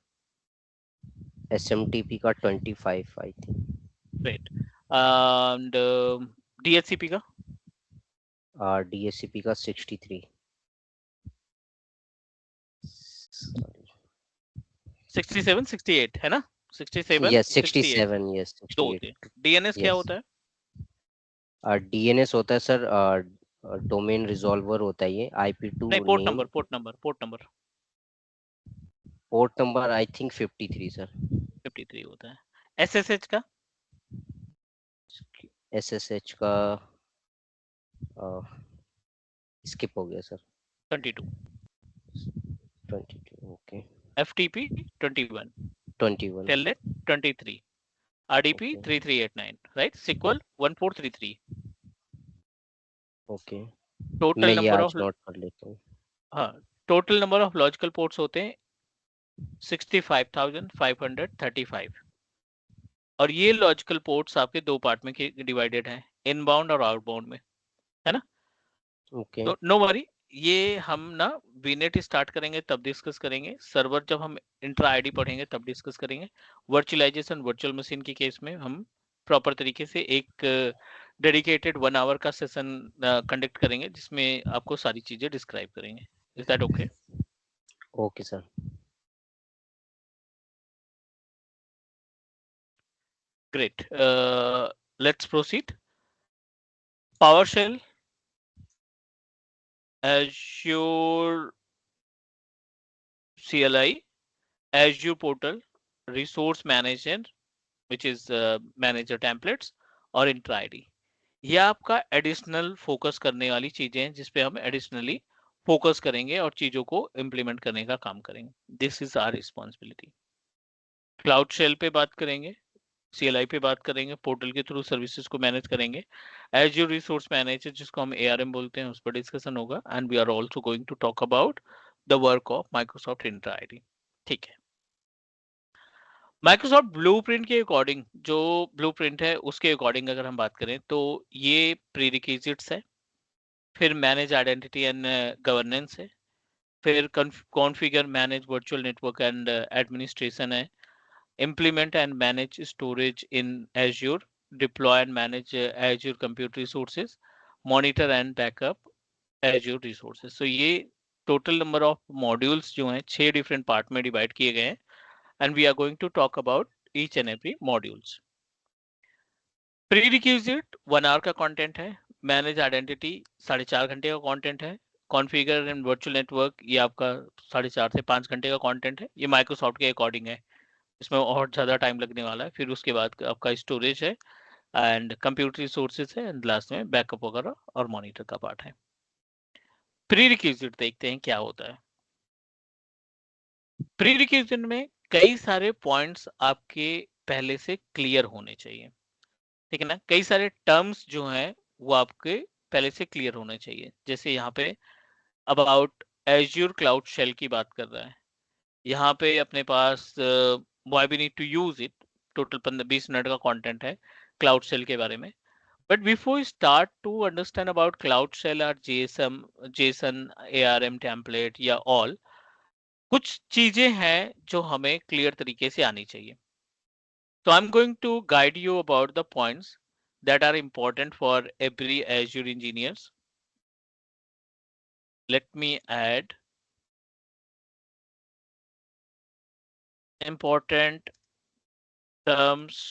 SMTP का 25 I think. Great. And DHCP का? DHCP का 63। 67 68 है ना? 67 यस 68 67 यस दो 68। होते हैं। DNS क्या होता है? DNS होता है सर डोमेन रिजॉल्वर होता है ये। IP2 नहीं, port name. Number, port number, port number port number I think 53 sir. 53 होता है। SSH का? SSH का स्किप हो गया sir. 22। 22 okay. FTP 21। 21 Telnet 23। RDP okay 3389, right? SQL 1433। Okay. मैं टोटल ये नंबर आज ऑफ, नोट कर लेता हूँ। हाँ, total number of logical ports होते हैं 65,535। और ये लॉजिकल पोर्ट्स आपके दो पार्ट में डिवाइडेड हैं, इनबाउंड और आउटबाउंड में, है ना? ओके नो वरी, ये हम ना वीनेट स्टार्ट करेंगे तब डिस्कस करेंगे, सर्वर जब हम इंट्रा आईडी पढ़ेंगे तब डिस्कस करेंगे। वर्चुअलाइजेशन वर्चुअल मशीन की केस में हम प्रॉपर तरीके से एक डेडिकेटेड 1 आवर का सेशन कंडक्ट करेंगे जिसमें आपको सारी चीजें डिस्क्राइब करेंगे। Is that okay? Okay sir. Great. Let's proceed. PowerShell, Azure CLI, Azure Portal, Resource Manager, which is Manager Templates, और Intra ID. ये आपका एडिशनल फोकस करने वाली चीजें हैं जिसपे हम एडिशनली फोकस करेंगे और चीजों को इम्प्लीमेंट करने का काम करेंगे। This is our responsibility. Cloud shell पे बात करेंगे, CLI पे बात करेंगे, पोर्टल के थ्रू सर्विसेज को मैनेज करेंगे, एज्योर रिसोर्स मैनेजर जिसको हम ARM बोलते हैं उस पर डिस्कशन होगा, and we are also going to talk about the work of Microsoft Entra ID. ठीक है, माइक्रोसॉफ्ट ब्लूप्रिंट के अकॉर्डिंग, जो ब्लूप्रिंट है उसके अकॉर्डिंग अगर हम बात करें तो ये प्रीरिक्विजिट्स है, फिर मैनेज आइडेंटिटी एंड गवर्नेंस है, फिर configure manage virtual network and administration है, implement and manage storage in Azure, deploy and manage Azure compute resources, monitor and backup Azure resources. So ये total number of modules जो हैं 6 different part में divide किए गए हैं, and we are going to talk about each and every modules. Prerequisite 1 hour का content है, manage identity 4.5 घंटे का content है, configure and virtual network ये आपका 4.5 से 5 घंटे का content है, ये Microsoft के अकॉर्डिंग है, इसमें और ज़्यादा टाइम लगने वाला है। फिर उसके बाद आपका स्टोरेज है एंड कंप्यूटर रिसोर्सेज है एंड लास्ट में बैकअप वगैरह और मॉनिटर का पार्ट है। प्री रिक्विजिट देखते हैं क्या होता है। प्री रिक्विजिट में कई सारे पॉइंट्स आपके पहले से क्लियर होने चाहिए, ठीक है ना। कई सारे टर्म्स जो हैं वो आपके पहले से क्लियर होने चाहिए। जैसे यहाँ पे अबाउट एज्योर क्लाउड शेल की बात कर रहा है, यहाँ पे अपने पास why we need to use it, total 15-20 minute का कंटेंट है क्लाउड शेल के बारे में। But before start to understand about cloud shell और जेसन ARM टेम्पलेट या ऑल, कुछ चीजें हैं जो हमें क्लियर तरीके से आनी चाहिए। तो I am going to guide you about the points that are important for every Azure engineers. Let me add important terms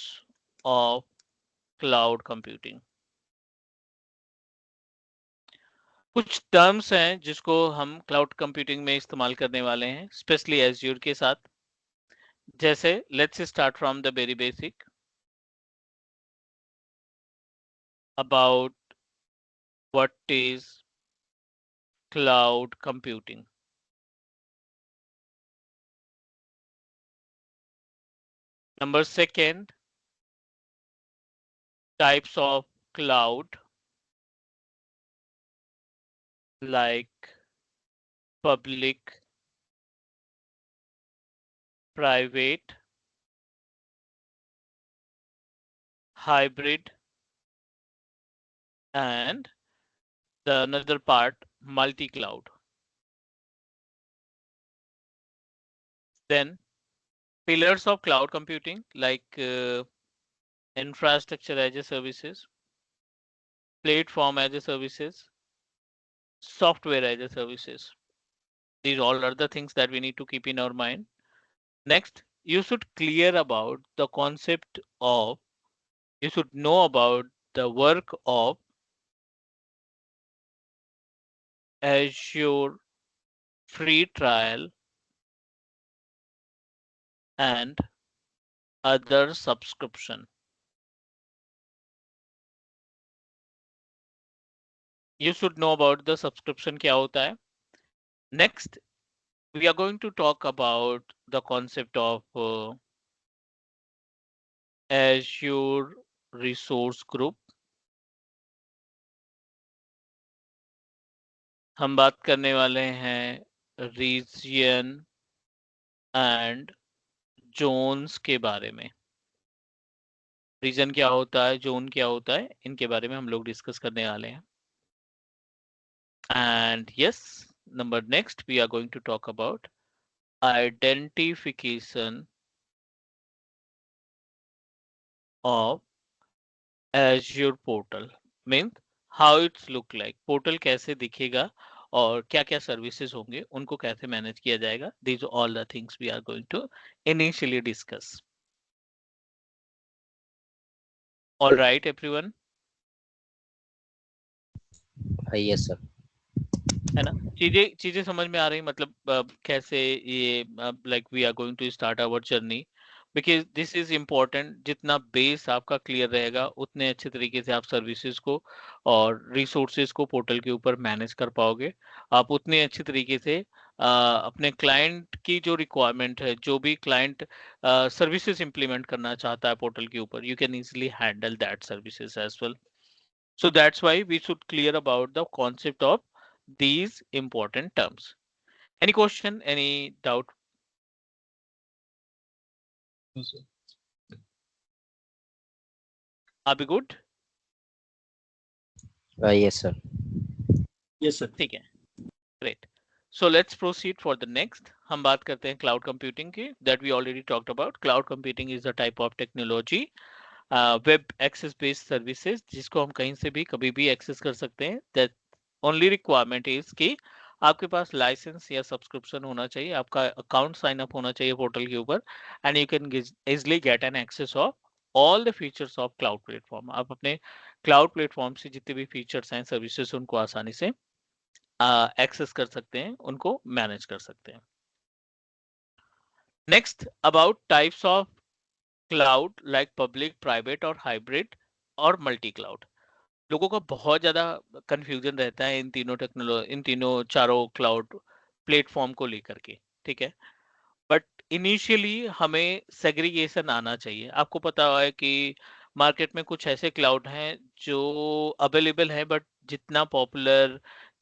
of cloud computing. कुछ टर्म्स हैं जिसको हम क्लाउड कंप्यूटिंग में इस्तेमाल करने वाले हैं, स्पेशली एज्योर के साथ। जैसे let's start from the very basic about what is cloud computing. Number second, types of cloud like public, private, hybrid, and the another part multi-cloud. Then pillars of cloud computing like infrastructure as a services, platform as a services, software as a services. These all are the things that we need to keep in our mind. Next, you should clear about the concept of, you should know about the work of Azure free trial and other subscription. You should know about the subscription क्या होता है. Next, we are going to talk about the concept of Azure Resource Group. हम बात करने वाले हैं रीजन एंड जोन्स के बारे में. रीजन क्या होता है, जोन क्या होता है, इनके बारे में हम लोग डिस्कस करने वाले हैं. And yes, next we are going to talk about identification of Azure portal. Means how it's look like, portal कैसे दिखेगा और क्या क्या सर्विसेज होंगे, उनको कैसे मैनेज किया जाएगा. These are all the things we are going to initially discuss. All right, everyone. Yes, sir. है ना, चीजें चीजें समझ में आ रही, मतलब कैसे ये like we are going to start our journey, because this is important. जितना बेस आपका क्लियर रहेगा उतने अच्छे तरीके से आप सर्विसेज को और रिसोर्सेज को पोर्टल के ऊपर मैनेज कर पाओगे. आप उतने अच्छे तरीके से अपने क्लाइंट की जो रिक्वायरमेंट है, जो भी क्लाइंट सर्विसेज इंप्लीमेंट करना चाहता है पोर्टल के ऊपर, you can easily handle that services as well. So that's why we should clear about the concept of these important terms. Any question, any doubt? No, sir. Are we good? Yes, sir. Yes sir. ठीक है, great. So let's proceed for the next. हम बात करते हैं cloud computing की, that we already talked about. Cloud computing is a type of technology, web access based services, जिसको हम कहीं से भी कभी भी access कर सकते हैं. That only requirement is कि आपके पास लाइसेंस या सब्सक्रिप्शन होना चाहिए, आपका अकाउंट साइन अप होना चाहिए पोर्टल के ऊपर, and you can easily get an access of all the features of cloud platform. आप अपने क्लाउड प्लेटफॉर्म से जितने भी फीचर्स हैं, सर्विसेज, उनको आसानी से एक्सेस कर सकते हैं, उनको मैनेज कर सकते हैं. Next, about types of cloud, like public, private और हाइब्रिड और मल्टी क्लाउड. लोगों का बहुत ज्यादा कंफ्यूजन रहता है इन तीनों चारों क्लाउड प्लेटफॉर्म को लेकर के. ठीक है, बट इनिशियली हमें सेग्रीगेशन आना चाहिए. आपको पता है कि मार्केट में कुछ ऐसे क्लाउड हैं जो अवेलेबल है, बट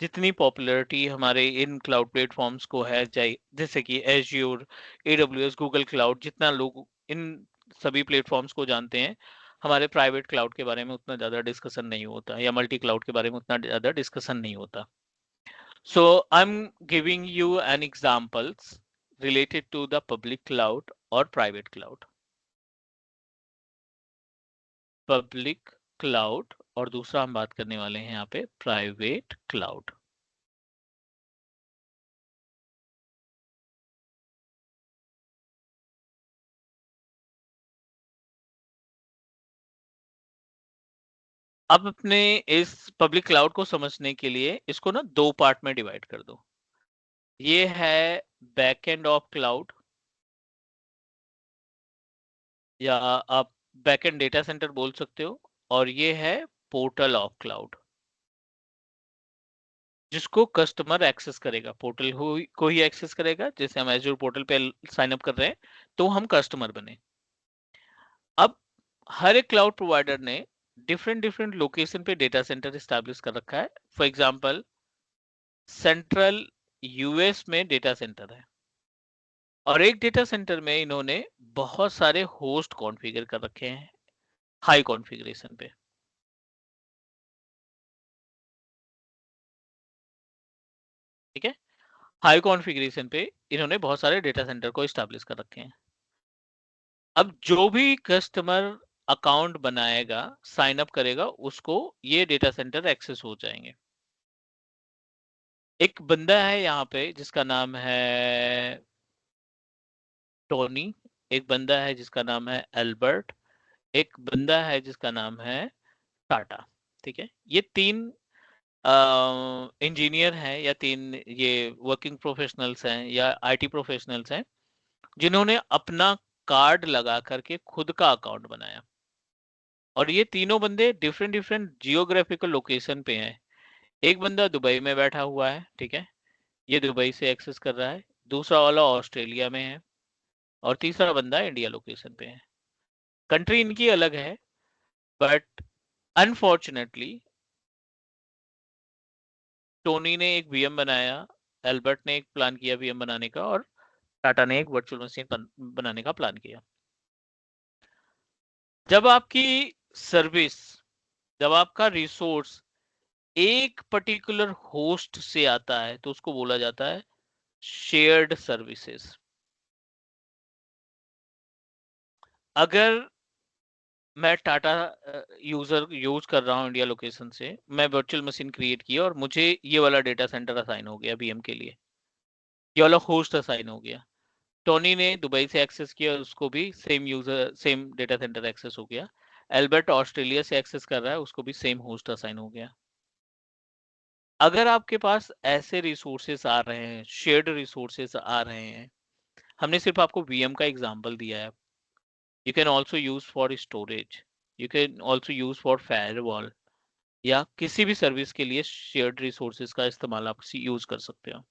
जितनी पॉपुलैरिटी हमारे इन क्लाउड प्लेटफॉर्म्स को है, जैसे कि एज्योर, AWS, गूगल क्लाउड, जितना लोग इन सभी प्लेटफॉर्म्स को जानते हैं, हमारे प्राइवेट क्लाउड के बारे में उतना ज़्यादा डिस्कशन नहीं होता, या मल्टी क्लाउड के बारे में उतना ज़्यादा डिस्कशन नहीं होता. So I'm giving you an examples related to the public cloud or private cloud. Public cloud और दूसरा हम बात करने वाले हैं यहाँ पे private cloud. अब अपने इस पब्लिक क्लाउड को समझने के लिए इसको ना दो पार्ट में डिवाइड कर दो. ये है बैकएंड ऑफ क्लाउड, या आप बैकएंड डेटा सेंटर बोल सकते हो, और ये है पोर्टल ऑफ क्लाउड, जिसको कस्टमर एक्सेस करेगा. पोर्टल को ही एक्सेस करेगा. जैसे हम एज्योर पोर्टल पे साइन अप कर रहे हैं तो हम कस्टमर बने. अब हर एक क्लाउड प्रोवाइडर ने डिफरेंट डिफरेंट लोकेशन पे डेटा सेंटर स्टैब्लिश कर रखा है. फॉर एग्जांपल, सेंट्रल यूएस में डेटा सेंटर है, और एक डेटा सेंटर में इन्होंने बहुत सारे होस्ट कॉन्फ़िगर कर रखे हैं हाई कॉन्फ़िगरेशन पे. ठीक है, हाई कॉन्फ़िगरेशन पे इन्होंने बहुत सारे डेटा सेंटर को स्टैब्लिश कर रखे हैं. अब जो भी कस्टमर अकाउंट बनाएगा, साइन अप करेगा, उसको ये डेटा सेंटर एक्सेस हो जाएंगे. एक बंदा है यहाँ पे जिसका नाम है टोनी, एक बंदा है जिसका नाम है एल्बर्ट, एक बंदा है जिसका नाम है टाटा. ठीक है, ये तीन इंजीनियर हैं, या तीन ये वर्किंग प्रोफेशनल्स हैं, या आईटी प्रोफेशनल्स हैं, जिन्होंने अपना कार्ड लगा करके खुद का अकाउंट बनाया. और ये तीनों बंदे डिफरेंट डिफरेंट जियोग्राफिकल लोकेशन पे हैं. एक बंदा दुबई में बैठा हुआ है, ठीक है, ये दुबई से एक्सेस कर रहा है. दूसरा वाला ऑस्ट्रेलिया में है, और तीसरा बंदा इंडिया लोकेशन पे है. कंट्री इनकी अलग है, बट अनफॉर्चुनेटली टोनी ने एक वीएम बनाया, एल्बर्ट ने एक प्लान किया वीएम बनाने का, और टाटा ने एक वर्चुअल मशीन बनाने का प्लान किया. जब आपकी सर्विस, जब आपका रिसोर्स एक पर्टिकुलर होस्ट से आता है तो उसको बोला जाता है शेयर्ड सर्विसेज। अगर मैं टाटा यूजर यूज कर रहा हूँ इंडिया लोकेशन से, मैं वर्चुअल मशीन क्रिएट की और मुझे ये वाला डेटा सेंटर असाइन हो गया वीएम के लिए, ये वाला होस्ट असाइन हो गया। टोनी ने दुबई से एक्सेस किया, उसको भी same user same data center access हो गया। एल्बर्ट ऑस्ट्रेलिया से एक्सेस कर रहा है, उसको भी सेम होस्ट असाइन हो गया। अगर आपके पास ऐसे रिसोर्सेस आ रहे हैं, शेयर्ड रिसोर्सेस आ रहे हैं, हमने सिर्फ आपको वीएम का एग्जांपल दिया है, you can also use for storage, you can also use for firewall, या किसी भी सर्विस के लिए शेयर्ड रिसोर्सेज का इस्तेमाल आप यूज कर सकते हो।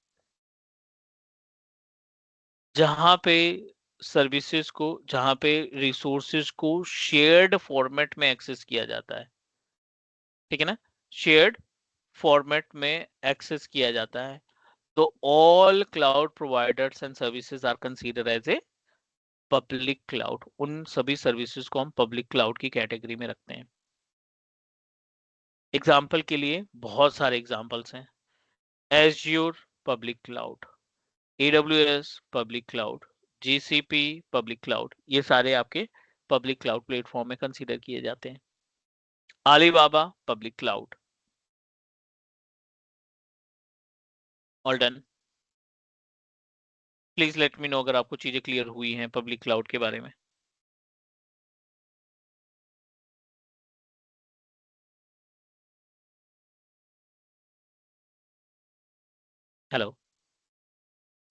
जहां पे सर्विसेज को, जहां पे रिसोर्सेज को शेयर्ड फॉर्मेट में एक्सेस किया जाता है, ठीक है ना, शेयर्ड फॉर्मेट में एक्सेस किया जाता है, तो all cloud providers and services are consider as a public cloud. उन सभी सर्विसेज को हम पब्लिक क्लाउड की कैटेगरी में रखते हैं। एग्जाम्पल के लिए बहुत सारे एग्जाम्पल्स हैं। Azure public cloud, AWS public cloud, GCP public cloud, ये सारे आपके पब्लिक क्लाउड प्लेटफॉर्म में कंसीडर किए जाते हैं। Alibaba public cloud. All done. Please let me know अगर आपको चीजें क्लियर हुई हैं पब्लिक क्लाउड के बारे में। Hello.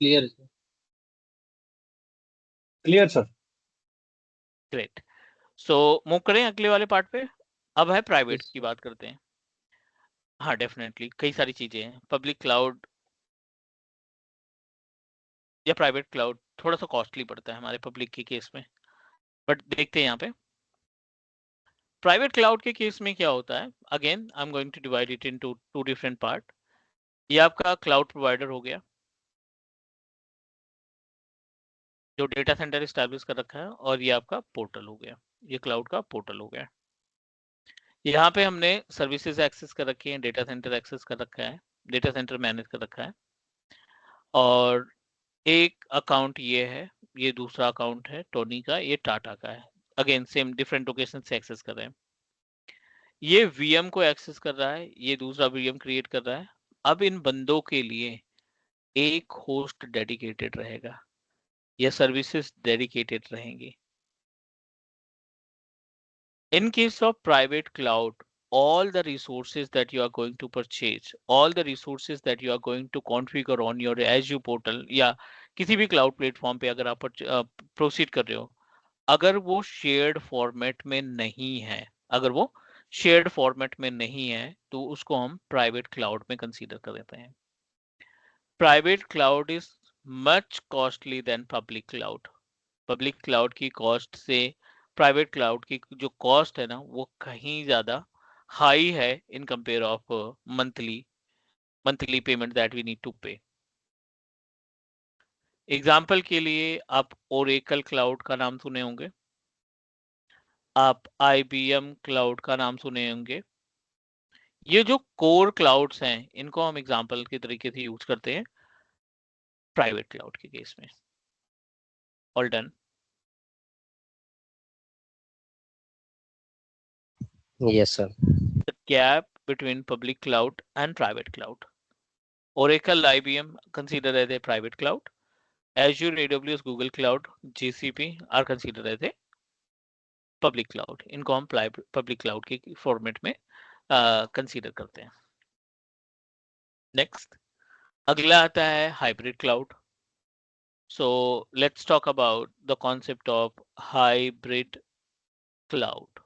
Clear sir. Clear sir. Great. So move करें अगले वाले पार्ट पे। अब है प्राइवेट यस की बात करते हैं। हाँ डेफिनेटली कई सारी चीजें हैं। पब्लिक क्लाउड या प्राइवेट क्लाउड थोड़ा सा कॉस्टली पड़ता है हमारे पब्लिक के केस में, बट देखते हैं यहाँ पे प्राइवेट क्लाउड के केस में क्या होता है। Again I am going to divide it into two different part. ये आपका क्लाउड प्रोवाइडर हो गया जो डेटा सेंटर स्टैब्लिश कर रखा है, और ये आपका पोर्टल हो गया, ये क्लाउड का पोर्टल हो गया। यहाँ पे हमने सर्विसेज एक्सेस कर रखी है, डेटा सेंटर एक्सेस कर रखा है, डेटा सेंटर मैनेज कर रखा है, और एक अकाउंट ये है, ये दूसरा अकाउंट है टोनी का, ये टाटा का है। अगेन सेम डिफरेंट लोकेशन से एक्सेस कर रहे हैं। ये वीएम को एक्सेस कर रहा है, ये दूसरा वीएम क्रिएट कर रहा है। अब इन बंदों के लिए एक होस्ट डेडिकेटेड रहेगा या सर्विसेज डेडिकेटेड रहेंगी। In case of private cloud, all the resources that you are going to purchase, all the resources that you are going to configure on your Azure portal या किसी भी cloud platform पे अगर आप प्रोसीड कर रहे हो, अगर वो शेयर्ड फॉर्मेट में नहीं है, अगर वो शेयर्ड फॉर्मेट में नहीं है, तो उसको हम प्राइवेट क्लाउड में कंसीडर कर देते हैं। Private cloud is much costly than public cloud. Public cloud की कॉस्ट से प्राइवेट क्लाउड की जो कॉस्ट है ना, वो कहीं ज्यादा हाई है in compare of monthly payment that we need to pay. Example के लिए आप ओरेकल क्लाउड का नाम सुने होंगे, आप IBM क्लाउड का नाम सुने होंगे। ये जो कोर क्लाउड्स हैं, इनको हम एग्जाम्पल के तरीके से यूज करते हैं प्राइवेट क्लाउड के केस में। All done. Yes sir. The gap between public cloud and private cloud. Oracle, IBM considered as a private cloud. Azure, AWS, Google Cloud, GCP are considered as a public cloud. इनको हम public cloud के फॉर्मेट में कंसीडर करते हैं। नेक्स्ट अगला आता है hybrid cloud. So let's talk about the concept of hybrid cloud.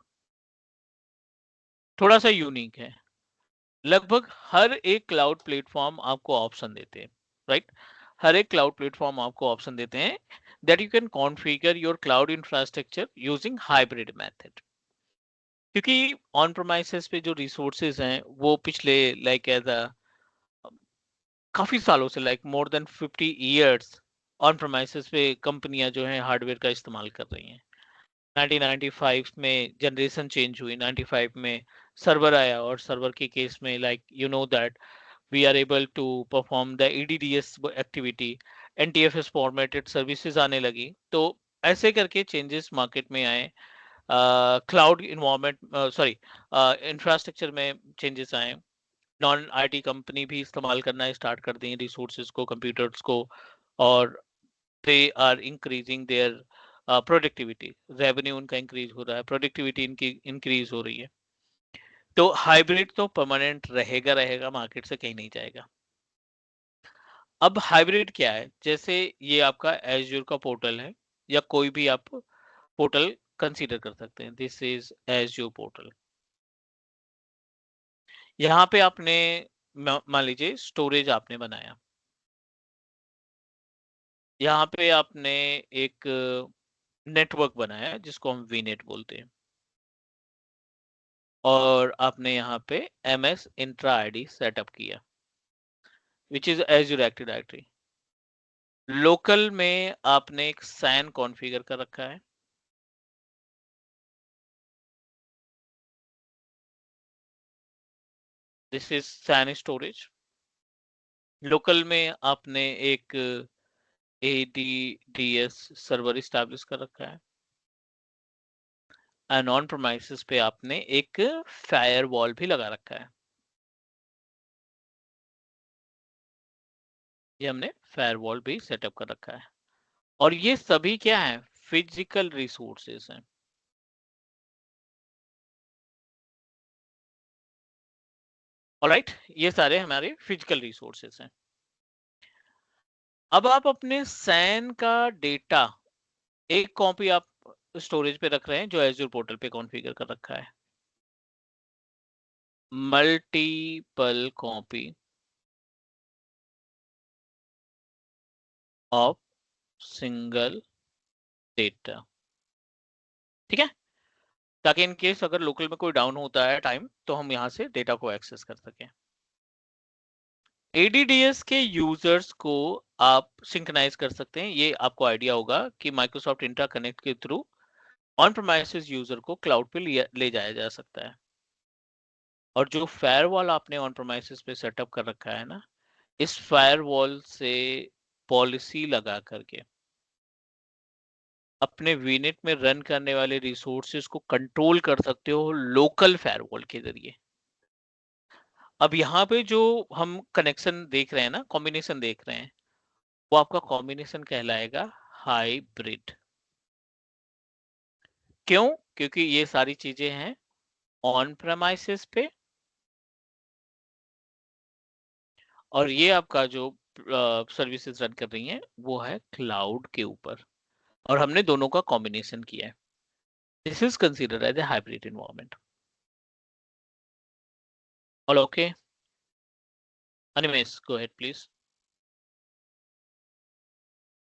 थोड़ा सा यूनिक है। लगभग हर एक क्लाउड प्लेटफॉर्म आपको ऑप्शन देते हैं, राइट? हर एक क्लाउड प्लेटफॉर्म आपको ऑप्शन देते हैं that you can configure your cloud infrastructure using hybrid method। क्योंकि ऑन प्रोमाइसेस पे जो रिसोर्सेज हैं वो पिछले लाइक एज अ काफी सालों से, like more than 50 years on premises पे कंपनियां जो हैं हार्डवेयर का इस्तेमाल कर रही हैं। 1995 में जनरेशन चेंज हुई, 95 में सर्वर आया और सर्वर के केस में like you know that we are able to perform the EDDS activity, NTFS formatted services आने लगी, तो ऐसे करके चेंजेस मार्केट में आए। क्लाउड इन्वायरमेंट सॉरी इंफ्रास्ट्रक्चर में चेंजेस आए। नॉन IT कंपनी भी इस्तेमाल करना स्टार्ट कर दी रिसोर्सेज को, कंप्यूटर्स को, और they are increasing their productivity, revenue उनका इंक्रीज हो रहा है, प्रोडक्टिविटी इनकी इंक्रीज हो रही है। तो हाइब्रिड तो परमानेंट रहेगा रहेगा, मार्केट से कहीं नहीं जाएगा। अब हाइब्रिड क्या है, जैसे ये आपका एज्योर का पोर्टल है या कोई भी आप पोर्टल कंसीडर कर सकते हैं, दिस इज एज्योर पोर्टल। यहाँ पे आपने मान लीजिए स्टोरेज आपने बनाया, यहाँ पे आपने एक नेटवर्क बनाया जिसको हम वीनेट बोलते हैं, और आपने यहाँ पे MS इंट्रा ID सेटअप किया which is azure active directory. Local में आपने एक SAN कॉन्फ़िगर कर रखा है, this is SAN storage. Local में आपने एक ADDS सर्वर इस्टेब्लिश कर रखा है, एंड ऑन प्रोमाइसेस पे आपने एक फायरवॉल भी लगा रखा है। ये हमने फायरवॉल भी सेटअप कर रखा है, और ये सभी क्या है, फिजिकल रिसोर्सेज हैं। ऑलराइट, ये सारे हमारे फिजिकल रिसोर्सेज हैं। अब आप अपने SAN का डेटा एक कॉपी आप स्टोरेज पे रख रहे हैं जो एज्योर पोर्टल पे कॉन्फ़िगर कर रखा है, multiple copy of single data, ठीक है, ताकि इन केस अगर लोकल में कोई डाउन होता है टाइम, तो हम यहाँ से डेटा को एक्सेस कर सकें। ADDS के यूजर्स को आप सिंक्रोनाइज कर सकते हैं। ये आपको आइडिया होगा कि माइक्रोसॉफ्ट इंट्रा कनेक्ट के थ्रू ऑन प्रीमाइसेस यूजर को क्लाउड पे ले जाया जा सकता है, और जो फायरवॉल आपने ऑन प्रीमाइसेस पे सेटअप कर रखा है ना, इस फायरवॉल से पॉलिसी लगा करके अपने वीनेट में रन करने वाले रिसोर्सेज को कंट्रोल कर सकते हो लोकल फायरवॉल के जरिए। अब यहाँ पे जो हम कनेक्शन देख रहे हैं ना, कॉम्बिनेशन देख रहे हैं, वो आपका कॉम्बिनेशन कहलाएगा हाइब्रिड। क्यों? क्योंकि ये सारी चीजें हैं ऑन प्रेमाइसेस पे, और ये आपका जो सर्विसेज रन कर रही हैं वो है क्लाउड के ऊपर, और हमने दोनों का कॉम्बिनेशन किया है। This is considered as a hybrid environment. All okay? Animesh, go ahead please.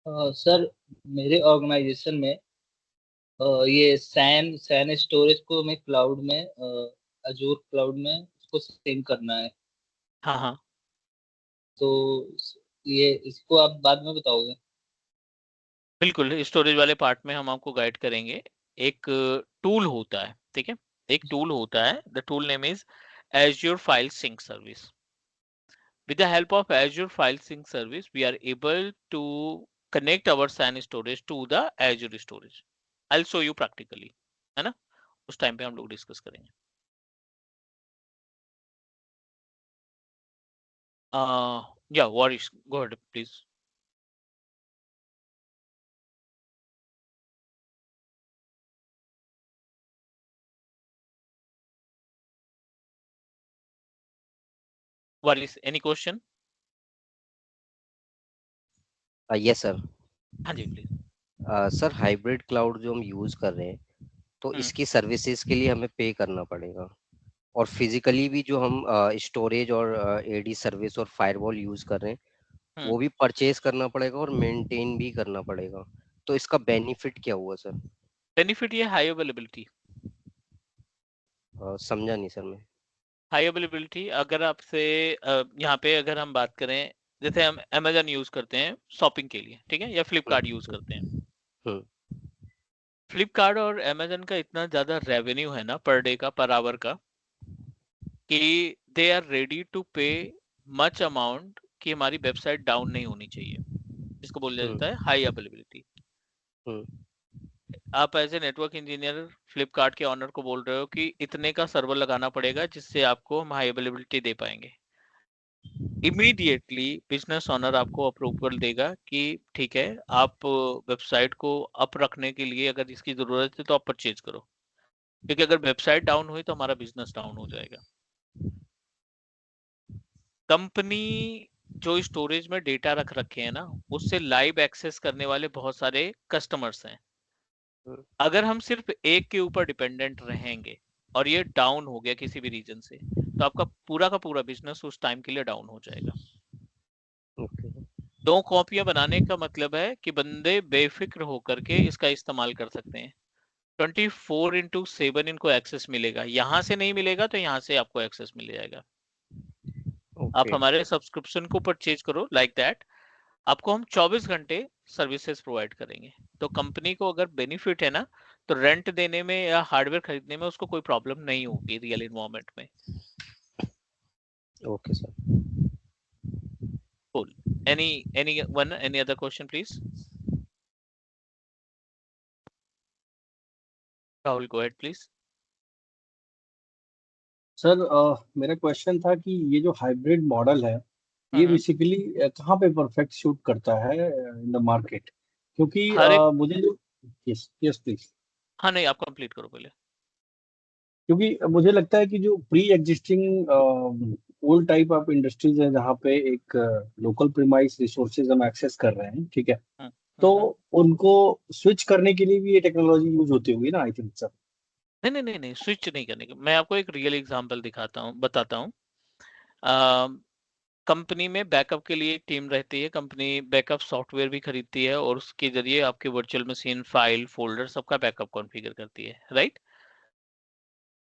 Sir, मेरे ऑर्गेनाइजेशन में ये सैन स्टोरेज को मैं क्लाउड में अजूर क्लाउड में उसको सिंक करना है, हाँ हाँ, तो ये इसको आप बाद में बताओगे? बिल्कुल, स्टोरेज वाले पार्ट में हम आपको गाइड करेंगे। एक टूल होता है, ठीक है, एक टूल होता है, the tool name is Azure File Sync Service. With the help of Azure File Sync Service, we are able to connect our SAN storage to the Azure storage. I'll show you practically, है ना, उस टाइम पे हम लोग डिस्कस करेंगे। Yeah, Warish, go ahead please. Warish, any question? Yes sir. हाँ जी प्लीज। सर, हाइब्रिड क्लाउड जो हम यूज कर रहे हैं, तो इसकी सर्विसेज के लिए हमें पे करना पड़ेगा, और फिजिकली भी जो हम स्टोरेज और एडी सर्विस और फायरवॉल यूज कर रहे हैं वो भी परचेज करना पड़ेगा और मेंटेन भी करना पड़ेगा, तो इसका बेनिफिट क्या हुआ सर? बेनिफिट ये हाई अवेलेबिलिटी। समझा नहीं सर मैं। हाई अवेलेबिलिटी, अगर आपसे यहाँ पे अगर हम बात करें, जैसे हम Amazon यूज करते हैं शॉपिंग के लिए, ठीक है, या फ्लिपकार्ट यूज करते हैं। फ्लिपकार्ट और Amazon का इतना ज्यादा रेवेन्यू है ना पर डे का, पर आवर का, कि they are ready to pay much amount कि हमारी वेबसाइट डाउन नहीं होनी चाहिए, जिसको बोला जाता है हाई अवेलेबिलिटी। आप as a network engineer Flipkart के ऑनर को बोल रहे हो कि इतने का सर्वर लगाना पड़ेगा जिससे आपको हम हाई अवेलेबिलिटी दे पाएंगे। इमीडिएटली बिजनेस ओनर आपको अप्रूवल देगा कि ठीक है, आप वेबसाइट को अप रखने के लिए अगर इसकी जरूरत है तो आप परचेज करो, क्योंकि अगर वेबसाइट डाउन हुई तो हमारा बिजनेस डाउन हो जाएगा। कंपनी जो स्टोरेज में डेटा रख रखे हैं ना, उससे लाइव एक्सेस करने वाले बहुत सारे कस्टमर्स हैं। अगर हम सिर्फ एक के ऊपर डिपेंडेंट रहेंगे और ये डाउन हो गया किसी भी रीजन से, तो आपका पूरा का पूरा बिजनेस उस टाइम के लिए डाउन हो जाएगा। दो कॉपियां बनाने का मतलब है कि बंदे बेफिक्र होकर के इसका इस्तेमाल कर सकते हैं। 24/7 इनको एक्सेस मिलेगा, यहां से नहीं मिलेगा तो यहां से आपको एक्सेस मिल जाएगा। आप हमारे सब्सक्रिप्शन को परचेज करो लाइक दैट, आपको हम 24 घंटे सर्विसेज प्रोवाइड करेंगे। तो कंपनी को अगर बेनिफिट है ना, तो रेंट देने में या हार्डवेयर खरीदने में उसको कोई प्रॉब्लम नहीं होगी रियल एनवायरनमेंट में। Okay sir. Cool. Any other question, please? Rahul, go ahead, please. Sir मेरा क्वेश्चन था कि ये जो हाइब्रिड मॉडल है ये हम्म। बेसिकली कहाँ पे परफेक्ट शूट करता है इन द मार्केट, क्योंकि हर एक मुझे जो यस यस प्लीज, हाँ, नहीं, आप कंप्लीट करो पहले। क्योंकि मुझे लगता है कि जो pre existing old type of industries है जहाँ पे एक लोकल प्रीमाइस रिसोर्सेज हम एक्सेस कर रहे हैं, ठीक है, हम्म, तो हम्म। उनको स्विच करने के लिए भी ये टेक्नोलॉजी यूज होती होगी ना, आई थिंक सर। नहीं, नहीं, नहीं, नहीं, स्विच नहीं करने का। मैं आपको एक रियल एग्जांपल दिखाता हूँ, बताता हूँ। कंपनी में बैकअप के लिए एक टीम रहती है, कंपनी बैकअप सॉफ्टवेयर भी खरीदती है और उसके जरिए आपके वर्चुअल मशीन, फाइल, फोल्डर सबका बैकअप कॉन्फ़िगर करती है, राइट?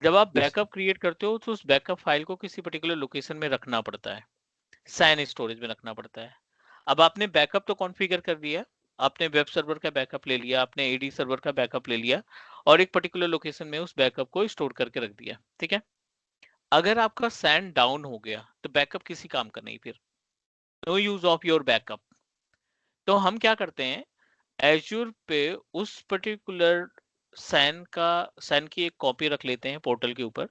जब आप यस बैकअप क्रिएट करते हो तो उस बैकअप फाइल को किसी पर्टिकुलर लोकेशन में रखना पड़ता है, सैन स्टोरेज में रखना पड़ता है। अब आपने बैकअप तो कॉन्फ़िगर कर लिया, आपने वेब सर्वर का बैकअप ले लिया, आपने एडी सर्वर का बैकअप ले लिया और एक पर्टिकुलर लोकेशन में उस बैकअप को स्टोर करके रख दिया, ठीक है? अगर आपका सैन डाउन हो गया तो बैकअप किसी काम का नहीं फिर, no use of your backup. तो हम क्या करते हैं, एज्योर पे उस पर्टिकुलर सैन की एक कॉपी रख लेते हैं पोर्टल के ऊपर,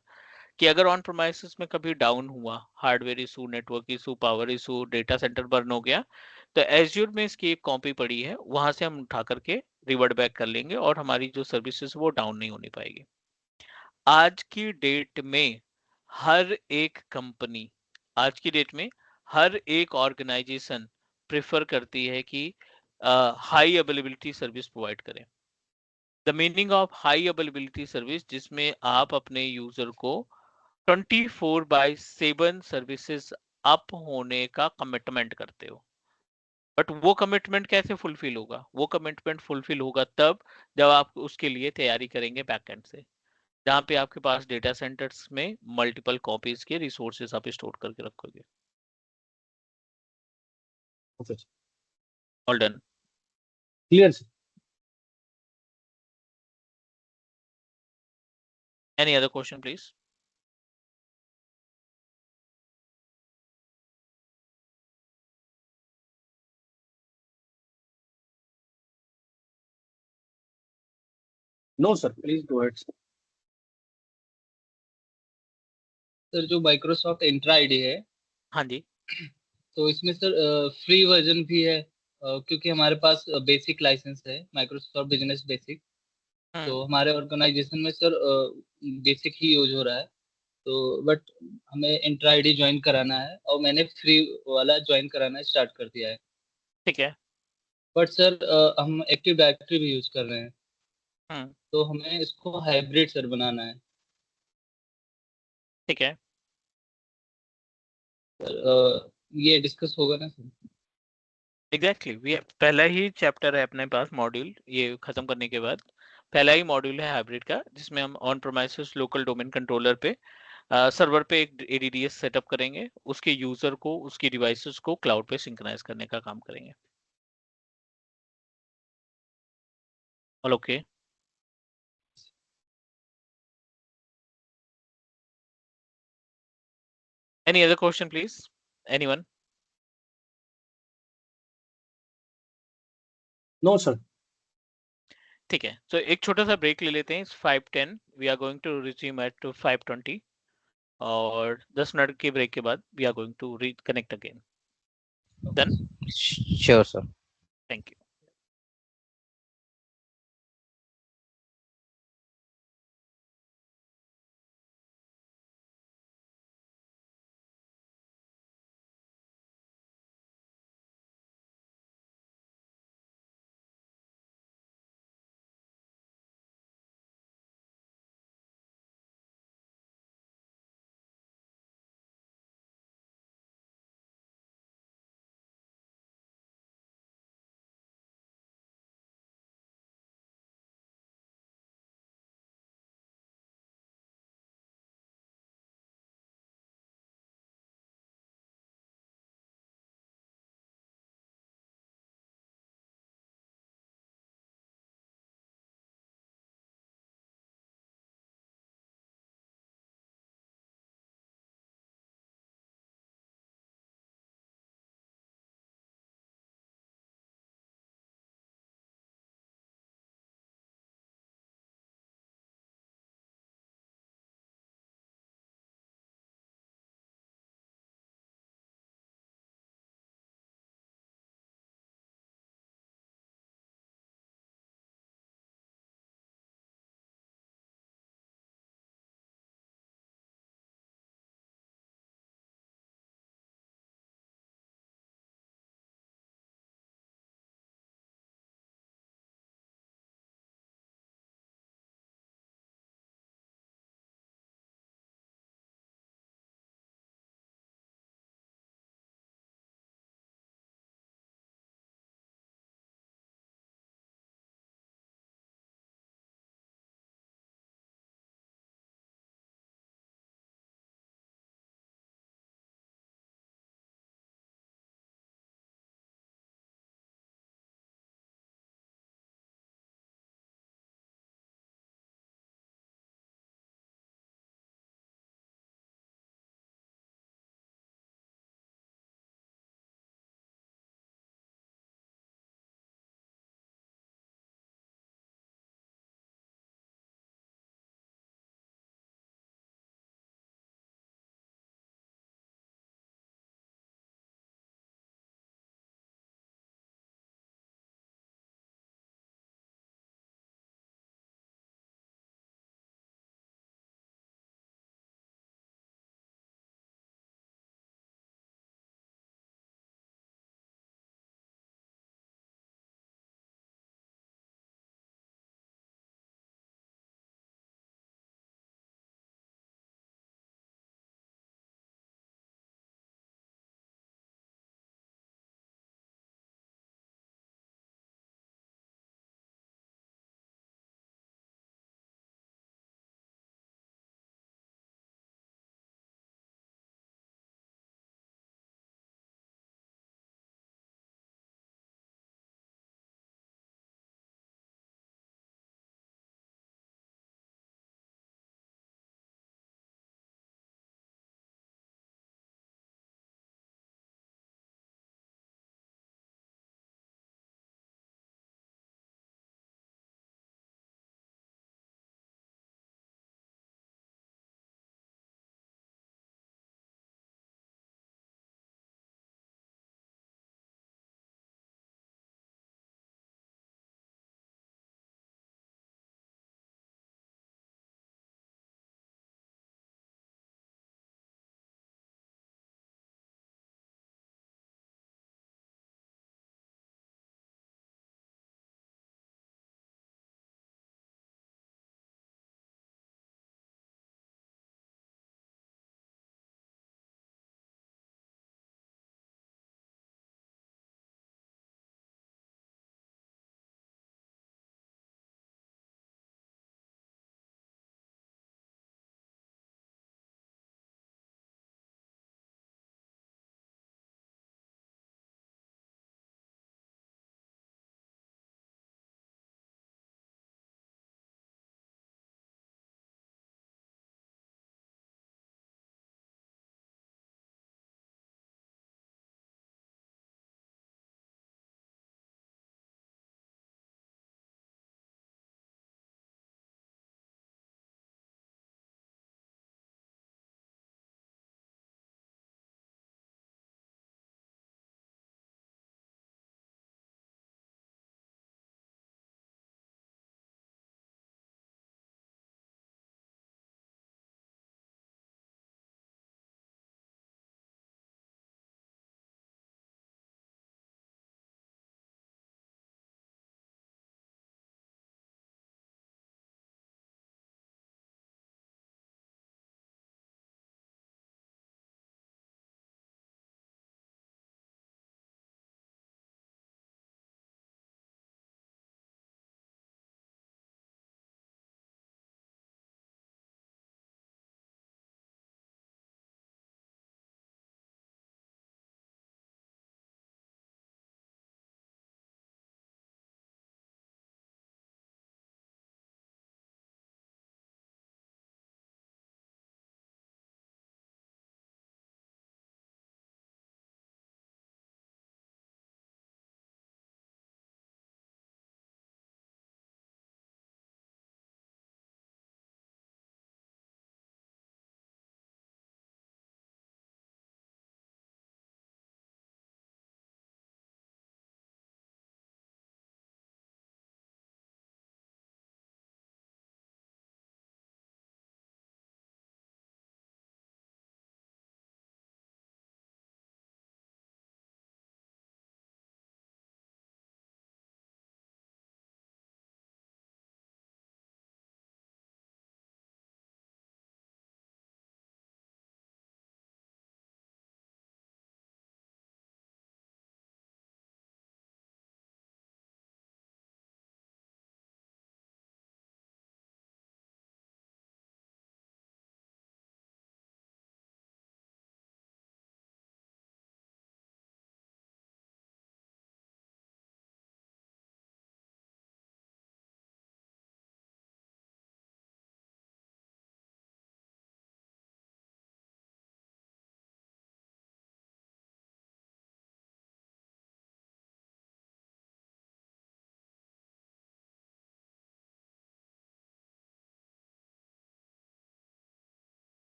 कि अगर ऑन प्रोमाइसिस में कभी डाउन हुआ, hardware issue, network issue, power issue, data centre burn हो गया, तो एज्योर में इसकी एक कॉपी पड़ी है, वहां से हम उठा करके रिवर्ट बैक कर लेंगे और हमारी जो सर्विसेज वो डाउन नहीं होनी पाएगी। आज की डेट में हर एक कंपनी, आज की डेट में हर एक ऑर्गेनाइजेशन प्रेफर करती है कि हाई अवेलेबिलिटी सर्विस प्रोवाइड करें। The meaning of high availability service, जिसमें आप अपने यूजर को 24/7 सर्विसेज अप होने का कमिटमेंट करते हो। बट वो कमिटमेंट कैसे फुलफिल होगा? वो कमिटमेंट फुलफिल होगा तब जब आप उसके लिए तैयारी करेंगे बैकएंड से, जहाँ पे आपके पास डेटा सेंटर्स में मल्टीपल कॉपीज के रिसोर्सेज आप स्टोर करके रखोगे। All done. Clear sir. Any other question please? No sir, please go ahead. Sir जो माइक्रोसॉफ्ट इंट्रा आईडी है, हाँ जी। तो इसमें सर फ्री वर्जन भी है, क्योंकि हमारे पास बेसिक लाइसेंस है, माइक्रोसॉफ्ट बिजनेस बेसिक। तो हमारे ऑर्गेनाइजेशन में सर बेसिक ही यूज हो रहा है। तो बट हमें इंट्रा आईडी ज्वाइन कराना है और मैंने फ्री वाला ज्वाइन कराना स्टार्ट कर दिया है। ठीक है। बट सर हम एक्टिव डायरेक्टरी भी यूज कर रहे हैं, हम्म। तो हमें इसको हाइब्रिड सर बनाना है। ठीक है। सर ये डिस्कस होगा ना सर? एग्जैक्टली पहला ही चैप्टर है अपने पास, मॉड्यूल ये खत्म करने के बाद पहला ही मॉड्यूल है हाइब्रिड का, जिसमें हम on promises local domain controller पे सर्वर पे एक एडीडीएस सेटअप करेंगे, उसके यूजर को, उसकी डिवाइसेस को क्लाउड पे सिंक्रोनाइज करने का काम करेंगे। All okay? Any other question, please? Anyone? No, sir. ठीक है, so एक छोटा सा ब्रेक ले लेते हैं. 5:10 we are going to resume at 5:20 और 10 मिनट के ब्रेक के बाद we are going to reconnect again. Done? Sure, sir. Thank you.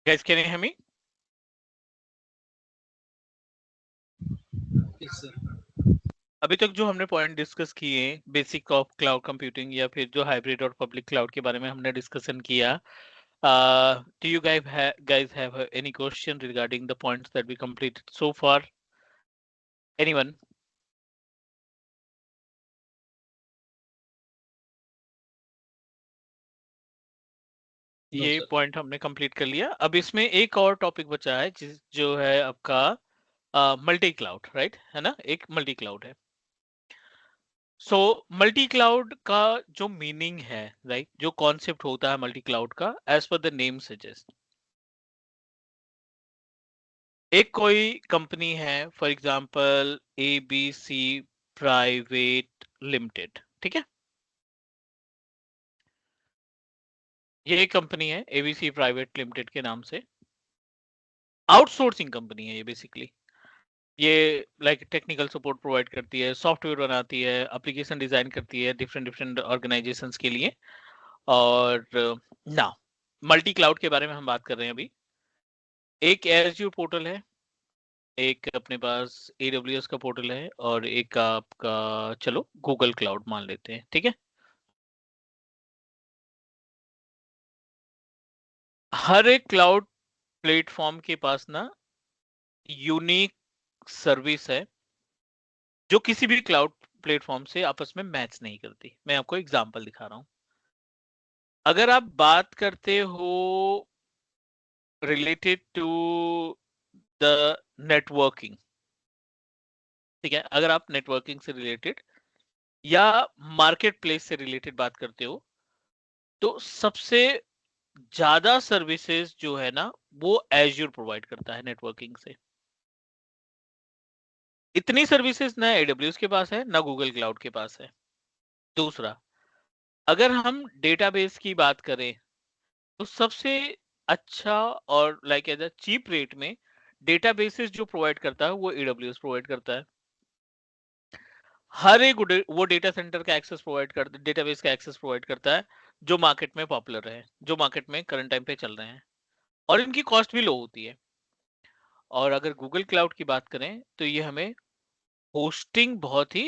Guys, can you hear me? Yes, sir. अभी तक जो हमने पॉइंट डिस्कस किए, बेसिक ऑफ क्लाउड कंप्यूटिंग या फिर जो हाइब्रिड और पब्लिक क्लाउड के बारे में हमने डिस्कशन किया, do you guys have any question regarding the points that we completed so far? Anyone? No, ये sir. पॉइंट हमने कंप्लीट कर लिया। अब इसमें एक और टॉपिक बचा है जो है आपका मल्टी क्लाउड, राइट? है ना, एक मल्टी क्लाउड है। सो मल्टी क्लाउड का जो मीनिंग है, राइट, जो कॉन्सेप्ट होता है मल्टी क्लाउड का, as per the name suggest, एक कोई कंपनी है, for example ABC private limited, ठीक है? ये एक कंपनी है ABC प्राइवेट लिमिटेड के नाम से, आउटसोर्सिंग कंपनी है ये बेसिकली। ये लाइक टेक्निकल सपोर्ट प्रोवाइड करती है, सॉफ्टवेयर बनाती है, एप्लीकेशन डिजाइन करती है डिफरेंट डिफरेंट ऑर्गेनाइजेशंस के लिए। और ना मल्टी क्लाउड के बारे में हम बात कर रहे हैं अभी। एक एज़्योर पोर्टल है, एक अपने पास AWS का पोर्टल है, और एक आपका चलो गूगल क्लाउड मान लेते हैं, ठीक है? हर एक क्लाउड प्लेटफॉर्म के पास ना यूनिक सर्विस है जो किसी भी क्लाउड प्लेटफॉर्म से आपस में मैच नहीं करती। मैं आपको एग्जांपल दिखा रहा हूं। अगर आप बात करते हो रिलेटेड टू द नेटवर्किंग, ठीक है, अगर आप नेटवर्किंग से रिलेटेड या मार्केट प्लेस से रिलेटेड बात करते हो, तो सबसे ज्यादा सर्विसेज जो है ना वो एज्योर प्रोवाइड करता है नेटवर्किंग से। इतनी सर्विसेज ना AWS के पास है ना गूगल क्लाउड के पास है। दूसरा, अगर हम डेटाबेस की बात करें तो सबसे अच्छा और like as a cheap rate में डेटाबेसेस जो प्रोवाइड करता है वो AWS प्रोवाइड करता है। हर एक वो डेटा सेंटर का एक्सेस प्रोवाइड करता है, डेटाबेस का एक्सेस प्रोवाइड करता है जो मार्केट में पॉपुलर है, जो मार्केट में करंट टाइम पे चल रहे हैं, और इनकी कॉस्ट भी लो होती है। और अगर गूगल क्लाउड की बात करें तो ये हमें होस्टिंग बहुत ही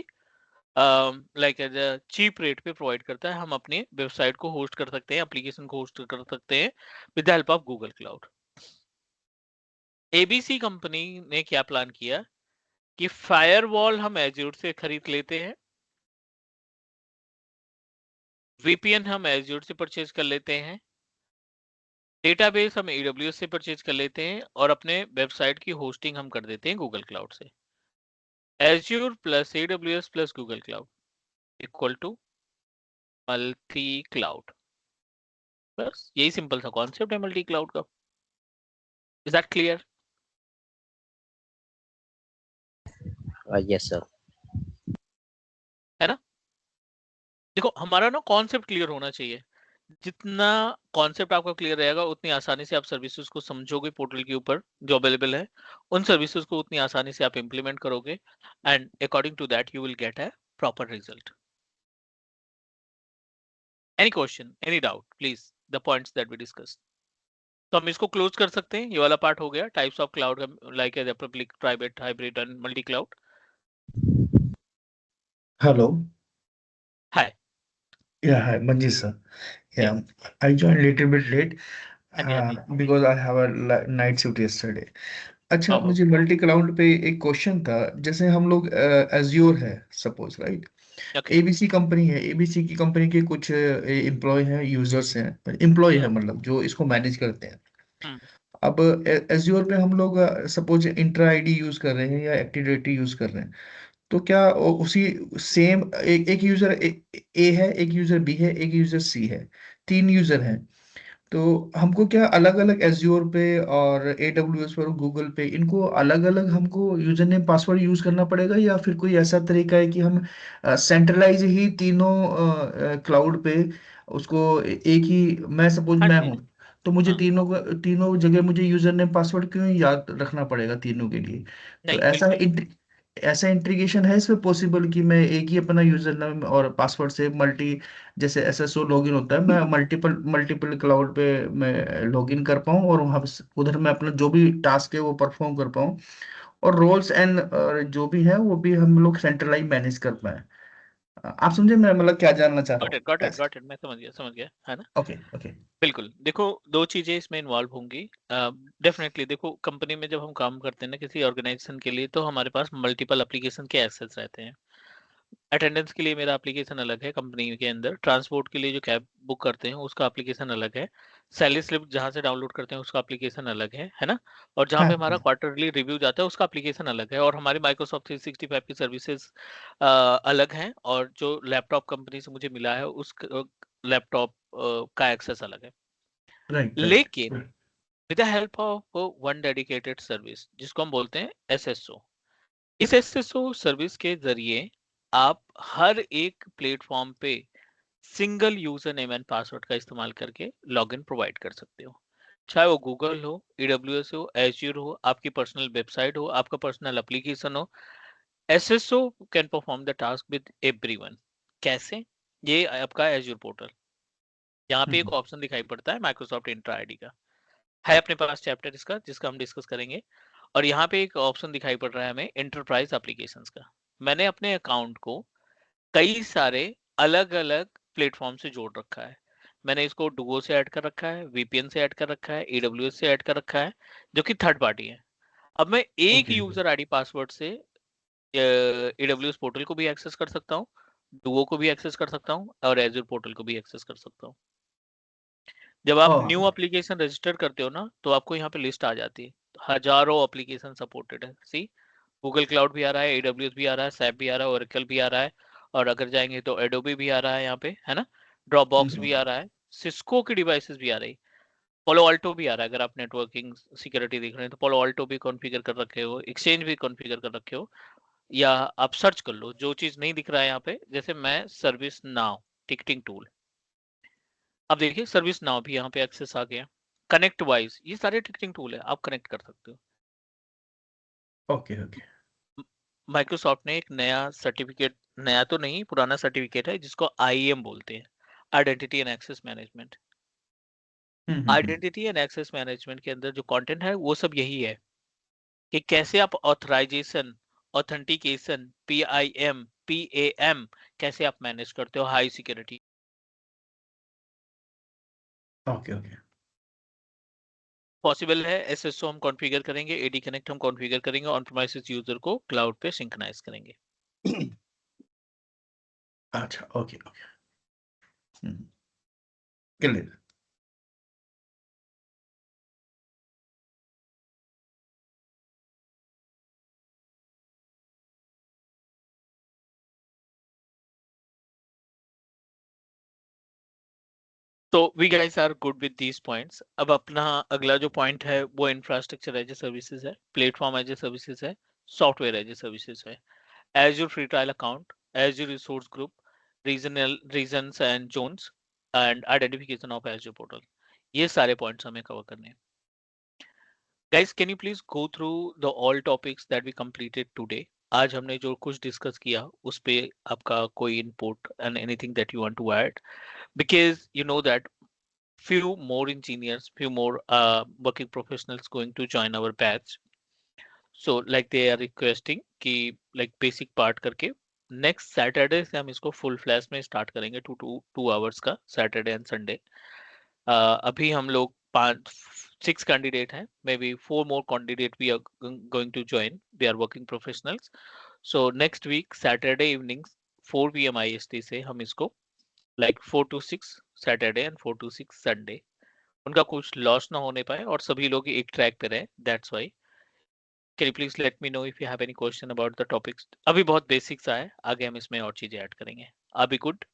like as a cheap rate पे प्रोवाइड करता है। हम अपनी वेबसाइट को होस्ट कर सकते हैं, एप्लीकेशन को होस्ट कर सकते हैं with the help of Google cloud. ABC company ने क्या प्लान किया कि फायरवॉल हम एज्योर से खरीद लेते हैं, VPN हम एज्योर से परचेज कर लेते हैं, डेटाबेस हम AWS से परचेज कर लेते हैं, और अपने वेबसाइट की होस्टिंग हम कर देते हैं गूगल क्लाउड से। Azure plus AWS plus Google cloud equal to multi cloud. बस यही सिंपल सा कॉन्सेप्ट है मल्टी क्लाउड का। Is that clear? Yes, sir. है ना? देखो हमारा ना कॉन्सेप्ट क्लियर होना चाहिए। जितना कॉन्सेप्ट आपका क्लियर रहेगा उतनी आसानी से आप सर्विसेज को समझोगे पोर्टल के ऊपर जो अवेलेबल है, उन सर्विसेज को उतनी आसानी से आप इंप्लीमेंट करोगे, and according to that you will get a proper result. Any question, any doubt, please, the points that we discuss. तो हम इसको क्लोज कर सकते हैं। ये वाला पार्ट हो गया types of cloud, like as public, private, hybrid and multi cloud. Hello. Hi. Yeah, hi, Manji sir. Yeah. Yeah, I joined little bit late हाँ जी, हाँ जी। because I have a night shift yesterday. अच्छा, ओहो। मुझे मल्टी क्लाउड पे एक क्वेश्चन था। जैसे हम लोग एज्योर है suppose, right? Okay. ABC company है, ABC की कंपनी के कुछ एम्प्लॉय हैं, यूजर्स हैं, एम्प्लॉय है मतलब जो इसको मैनेज करते हैं। हम्म। अब एज्योर पे हम लोग सपोज इंट्रा आईडी यूज कर रहे हैं या एक्टिव डायरेक्टरी यूज कर रहे हैं, तो क्या उसी सेम एक यूजर ए है, एक यूजर बी है, एक यूजर सी है, तीन यूजर हैं, तो हमको क्या अलग अलग एज्योर पे और AWS पर गूगल पे इनको अलग अलग हमको यूजर नेम पासवर्ड यूज करना पड़ेगा, या फिर कोई ऐसा तरीका है कि हम सेंट्रलाइज ही तीनों क्लाउड पे उसको एक ही, मैं सपोज हाँ मैं जी। हूँ, तो मुझे हाँ। तीनों जगह मुझे यूजर नेम पासवर्ड क्यों याद रखना पड़ेगा तीनों के लिए? तो नहीं, ऐसा बिल्कुल नहीं। ऐसा इंटीग्रेशन है इसमें पॉसिबल कि मैं एक ही अपना यूजर नेम और पासवर्ड से मल्टी, जैसे एसएसओ लॉगिन होता है, मैं मल्टीपल मल्टीपल क्लाउड पे मैं लॉगिन कर पाऊँ और वहां उधर मैं अपना जो भी टास्क है वो परफॉर्म कर पाऊँ, और रोल्स एंड जो भी है वो भी हम लोग सेंट्रलाइज मैनेज कर पाए। आप समझे मैं मतलब क्या जानना चाह रहा हूँ ऐसे? गॉट इट, मैं समझ गया, है ना? Okay okay. बिल्कुल, देखो 2 चीज़ें इसमें इन्वॉल्व होंगी। डेफ़िनेटली देखो, कंपनी में जब हम काम करते हैं ना किसी ऑर्गेनाइज़ेशन के लिए, तो हमारे पास मल्टीपल एप्लीकेशन के एक्सेस रहते हैं। अटेंडेंस के लिए मेरा एप्लीकेशन अलग है कंपनी के अंदर, ट्रांसपोर्ट के लिए जो कैब बुक करते हैं उसका एप्लीकेशन अलग है, सैलरी स्लिप जहाँ से डाउनलोड करते हैं उसका एप्लीकेशन अलग है ना? और जहाँ हाँ पे हमारा हाँ। क्वार्टरली रिव्यू जाता है उसका एप्लीकेशन अलग है, और हमारी माइक्रोसॉफ्ट 365 की सर्विसेज अलग हैं, और जो लैपटॉप कंपनी से मुझे मिला है उस लैपटॉप का एक्सेस अलग है। Right right. लेकिन with the help of one dedicated service जिसको हम बोलते हैं एसएसओ, इस एसएसओ सर्विस के जरिए आप हर एक प्लेटफॉर्म पे single user name and password का इस्तेमाल करके लॉगिन प्रोवाइड कर सकते हो। चाहे वो गूगल हो, एडब्ल्यूएस हो, एज्यूर हो, आपकी पर्सनल वेबसाइट हो, आपका पर्सनल एप्लीकेशन हो, SSO can perform the task with everyone. कैसे? ये आपका एज्यूर पोर्टल, यहाँ पे एक हम्म। ऑप्शन दिखाई पड़ता है माइक्रोसॉफ्ट इंट्रा आईडी का, है अपने पास चैप्टर इसका जिसका हम डिस्कस करेंगे। और यहाँ पे एक ऑप्शन दिखाई पड़ रहा है हमें एंटरप्राइज एप्लीकेशंस का। मैंने अपने अकाउंट को कई सारे अलग अलग प्लेटफॉर्म से जोड़ रखा है। मैंने इसको डुओ से ऐड कर रखा है, वीपीएन से ऐड कर रखा है, एडब्ल्यूएस से ऐड कर रखा है, जो कि थर्ड पार्टी है। अब मैं एक ओके यूजर आईडी पासवर्ड से एडब्ल्यूएस पोर्टल को भी एक्सेस कर सकता हूँ, डुओ को भी एक्सेस कर सकता हूँ, और एज्योर पोर्टल को भी एक्सेस कर सकता हूँ। जब आप ओके। न्यू एप्लीकेशन रजिस्टर करते हो ना, तो आपको यहाँ पे लिस्ट आ जाती है, हजारों एप्लीकेशन सपोर्टेड है। सी, गूगल क्लाउड भी आ रहा है, एडब्ल्यूएस भी आ रहा है, सैप भी आ रहा है, ओरेकल भी आ रहा है, और अगर जाएंगे तो एडोबी भी आ रहा है यहाँ पे, है ना? ड्रॉप बॉक्स भी आ रहा है, सिस्को की डिवाइसेस भी आ रही, पोलो ऑल्टो भी आ रहा है। अगर आप नेटवर्किंग सिक्योरिटी देख रहे हैं तो पोलो ऑल्टो भी कॉन्फ़िगर कर रखे हो, एक्सचेंज भी कॉन्फ़िगर कर रखे हो, या आप सर्च कर लो जो चीज नहीं दिख रहा है यहाँ पे। जैसे मैं सर्विस नाउ टिकटिंग टूल, अब देखिए सर्विस नाउ भी यहाँ पे एक्सेस आ गया। कनेक्ट वाइज, ये सारे टिकटिंग टूल है, आप कनेक्ट कर सकते हो। Okay okay. माइक्रोसॉफ्ट ने एक नया सर्टिफिकेट, नया तो नहीं पुराना सर्टिफिकेट है, जिसको आईएम बोलते हैं, identity and access management. Hmm. Identity and access management के अंदर जो कंटेंट है वो सब यही है कि कैसे आप ऑथराइजेशन, ऑथेंटिकेशन, पीआईएम, पीएएम कैसे आप मैनेज करते हो high security. Okay okay. Possible SSO एसएसओ हम कॉन्फ़िगर करेंगे, एडी कनेक्ट हम कॉन्फ़िगर करेंगे, ऑन प्रीमाइसेस यूजर को क्लाउड पे सिंक्रोनाइज करेंगे। अच्छा ओके ओके। क्लियर। तो we guys are good with these points. अब अपना अगला जो पॉइंट है वो इंफ्रास्ट्रक्चर एज ए सर्विसेज है, प्लेटफॉर्म एज ए सर्विसेज है, सॉफ्टवेयर एज ए सर्विसेज है, Azure free trial account, Azure resource group, regional regions and zones, and identification of Azure portal. ये सारे पॉइंट्स हमें कवर करने हैं। Guys, can you please go through the all topics that we completed today? आज हमने जो कुछ डिस्कस किया उस पे आपका कोई input and anything that you want to add, because you know that few more engineers, few more working professionals going to join our batch. So like they are requesting कि like basic part करके next Saturday से हम इसको full flash में start करेंगे, 2 hours का, Saturday and Sunday. अभी हम लोग 6 कैंडिडेट हैं, maybe 4 more candidate we are going to join, they are working professionals. So next week Saturday evening 4 PM IST से हम इसको like 4 to 6 Saturday and 4 to 6 Sunday, उनका कुछ लॉस ना होने पाए और सभी लोग एक ट्रैक पे रहे, that's why. Can you please let me know if you have any question about the topics? अभी बहुत बेसिक सा है, आगे हम इसमें और चीजें ऐड करेंगे। R be good?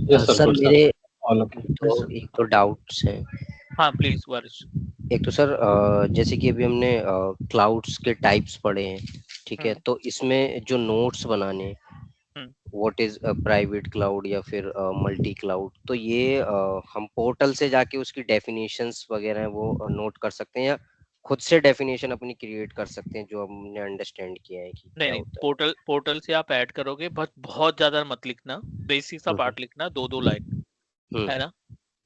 Yes, sir. Sir Good, sir. मेरे All okay. यस तो सर। एक तो डाउट्स हैं। हाँ प्लीज वारिस। एक तो सर जैसे कि अभी हमने क्लाउड्स के टाइप्स पढ़े हैं, ठीक है, तो इसमें जो नोट्स बनाने हैं, व्हाट इज प्राइवेट क्लाउड या फिर मल्टी क्लाउड, तो ये हम पोर्टल से जाके उसकी डेफिनेशंस वगैरह हैं वो नोट कर सकते हैं, या खुद से डेफिनेशन अपनी क्रिएट कर सकते हैं जो हमने अंडरस्टैंड किया है कि नहीं क्या नहीं, होता पोर्टल से आप ऐड करोगे, बस बहुत ज्यादा मत लिखना, बेसिक सा है। पार्ट लिखना, 2-2 लाइन, है ना।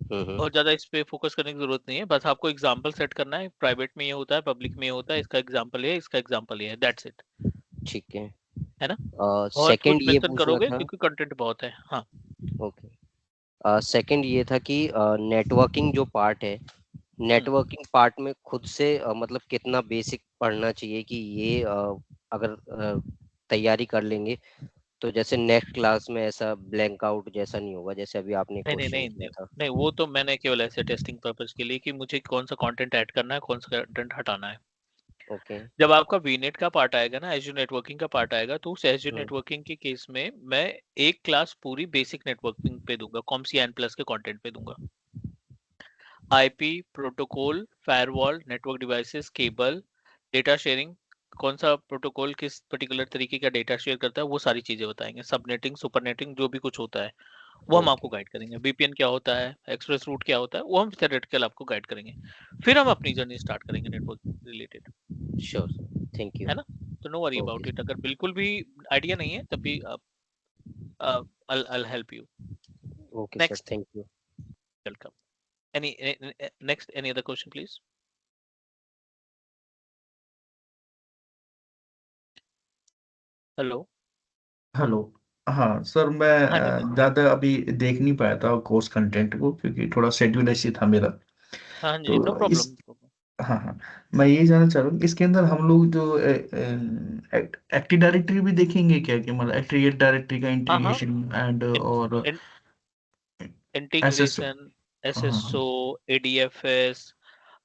हम्म। बहुत ज्यादा इस पे फोकस करने की जरूरत नहीं है, बस आपको एग्जांपल सेट करना है, प्राइवेट में ये होता है, पब्लिक में ये होता है, इसका एग्जांपल ये है, इसका एग्जांपल ये है, दैट्स इट, ठीक है। है ना। बहुत सेकंड कुछ ये मेंशन पूछना करोगे था। क्योंकि कंटेंट बहुत है। हाँ, ओके। सेकंड ये था कि नेटवर्किंग जो पार्ट है, नेटवर्किंग पार्ट में खुद से मतलब कितना बेसिक पढ़ना चाहिए कि ये अगर तैयारी कर लेंगे तो जैसे नेक्स्ट क्लास में ऐसा ब्लैंक आउट जैसा नहीं होगा, जैसे अभी आपने नहीं नहीं क्वेश्चन नहीं किया नहीं था। नहीं, वो तो मैंने केवल ऐसे टेस्टिंग पर्पज के लिए कि मुझे कौन सा कंटेंट ऐड करना है, कौन सा कंटेंट हटाना है। ओके। जब आपका वीनेट का पार्ट आएगा ना, एज्यूर नेटवर्किंग का पार्ट आएगा, तो उस एज्यूर हम्म। नेटवर्किंग के केस में मैं एक क्लास पूरी बेसिक नेटवर्किंग पे दूंगा, कॉमसी एन प्लस के कंटेंट पे दूंगा। IP, protocol, firewall, network devices, cable, data sharing, कौन सा प्रोटोकॉल किस पर्टिकुलर तरीके का डेटा शेयर करता है, वो सारी चीजें बताएंगे। सबनेटिंग, सुपरनेटिंग, जो भी कुछ होता है वो हम आपको ओके। गाइड करेंगे। बीपीएन क्या होता है, एक्सप्रेस रूट क्या होता है, वो हम थ्योरेटिकल आपको गाइड करेंगे। फिर हम अपनी जर्नी स्टार्ट करेंगे network related, sure sir, thank you. है ना। तो no worry okay about it, अगर बिल्कुल भी आइडिया नहीं है तब भी I'll help you. Okay sir, Next, thank you. welcome. Next, any other question, please? Hello. Hello. हाँ सर, मैं हाँ जी बोलिए। ज़्यादा अभी देख नहीं पाया था कोर्स कंटेंट को, क्योंकि थोड़ा शेड्यूल ऐसी था मेरा। हाँ जी, नो तो प्रॉब्लम। इस हाँ हाँ, मैं ये जानना चाह रहा हूँ, इसके अंदर हम लोग जो एक्टिव डायरेक्टरी भी देखेंगे क्या, कि मतलब एक्टिव डायरेक्टरी का हाँ हाँ, इंटीग्रेशन एंड और एस एस। इंटीग्रेशन, हाँ हाँ। एसएसओ, एडीएफएस,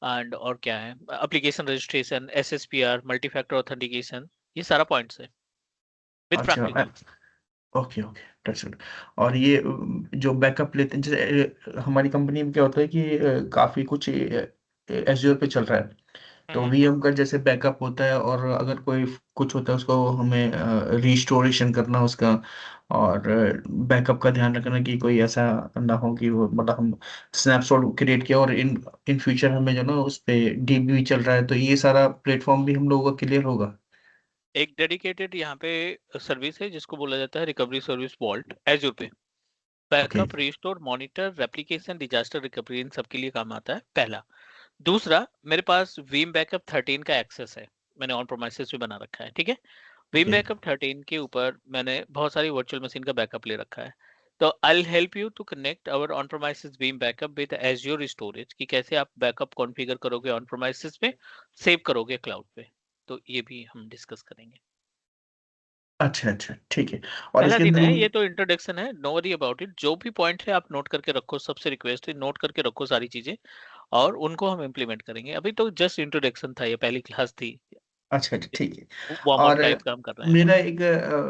एंड और क्या है, application registration, SSPR, multi factor authentication, ये सारा पॉइंट्स है विद अच्छा। Practical. Okay okay, that's it. और ये जो बैकअप लेते हैं, जैसे हमारी कंपनी में क्या होता है कि काफी कुछ एज्योर पे चल रहा है, तो वीएम का जैसे बैकअप होता है, और अगर कोई कुछ होता है उसको हमें रिस्टोरेशन करना उसका, और बैकअप का ध्यान रखना कि कोई ऐसा ना हो कि वो मतलब हम स्नैपशॉट क्रिएट किया और इन इन फ्यूचर हमें जो ना उस पे डीबी चल रहा है, तो ये सारा प्लेटफॉर्म भी हम लोगों का क्लियर होगा। एक डेडिकेटेड यहाँ पे सर्विस है जिसको बोला जाता है रिकवरी सर्विस वॉल्ट एजूर पे। ओके। Backup, restore, monitor, replication, disaster recovery, इन सब के लिए काम आता है, पहला। दूसरा, मेरे पास वीम बैकअप 13 का एक्सेस है, मैंने ऑन प्रोमाइसेस भी बना रखा है, ठीक है। Vim okay. बैकअप 13 के ऊपर मैंने बहुत सारी वर्चुअल मशीन का बैकअप ले रखा है। तो I help you to connect our on premises Veeam backup with Azure storage, कि कैसे आप बैकअप कॉन्फ़िगर करोगे ऑन प्रोमाइसेस में, सेव करोगे क्लाउड पे। तो ये भी हम डिस्कस करेंगे। अच्छा अच्छा, ठीक है। और पहला इसके दिन अंदर है, ये तो इंट्रोडक्शन है, नो वरी अबाउट इट। जो भी पॉइंट है आप नोट करके रखो, सबसे रिक्वेस्ट है नोट करके रखो सारी चीजें, और उनको हम इम्प्लीमेंट करेंगे। अभी तो जस्ट इंट्रोडक्शन था, ये पहली क्लास थी, अच्छा अच्छा, ठीक है। वार्म अप और टाइप काम कर रहे हैं हम। मेरा एक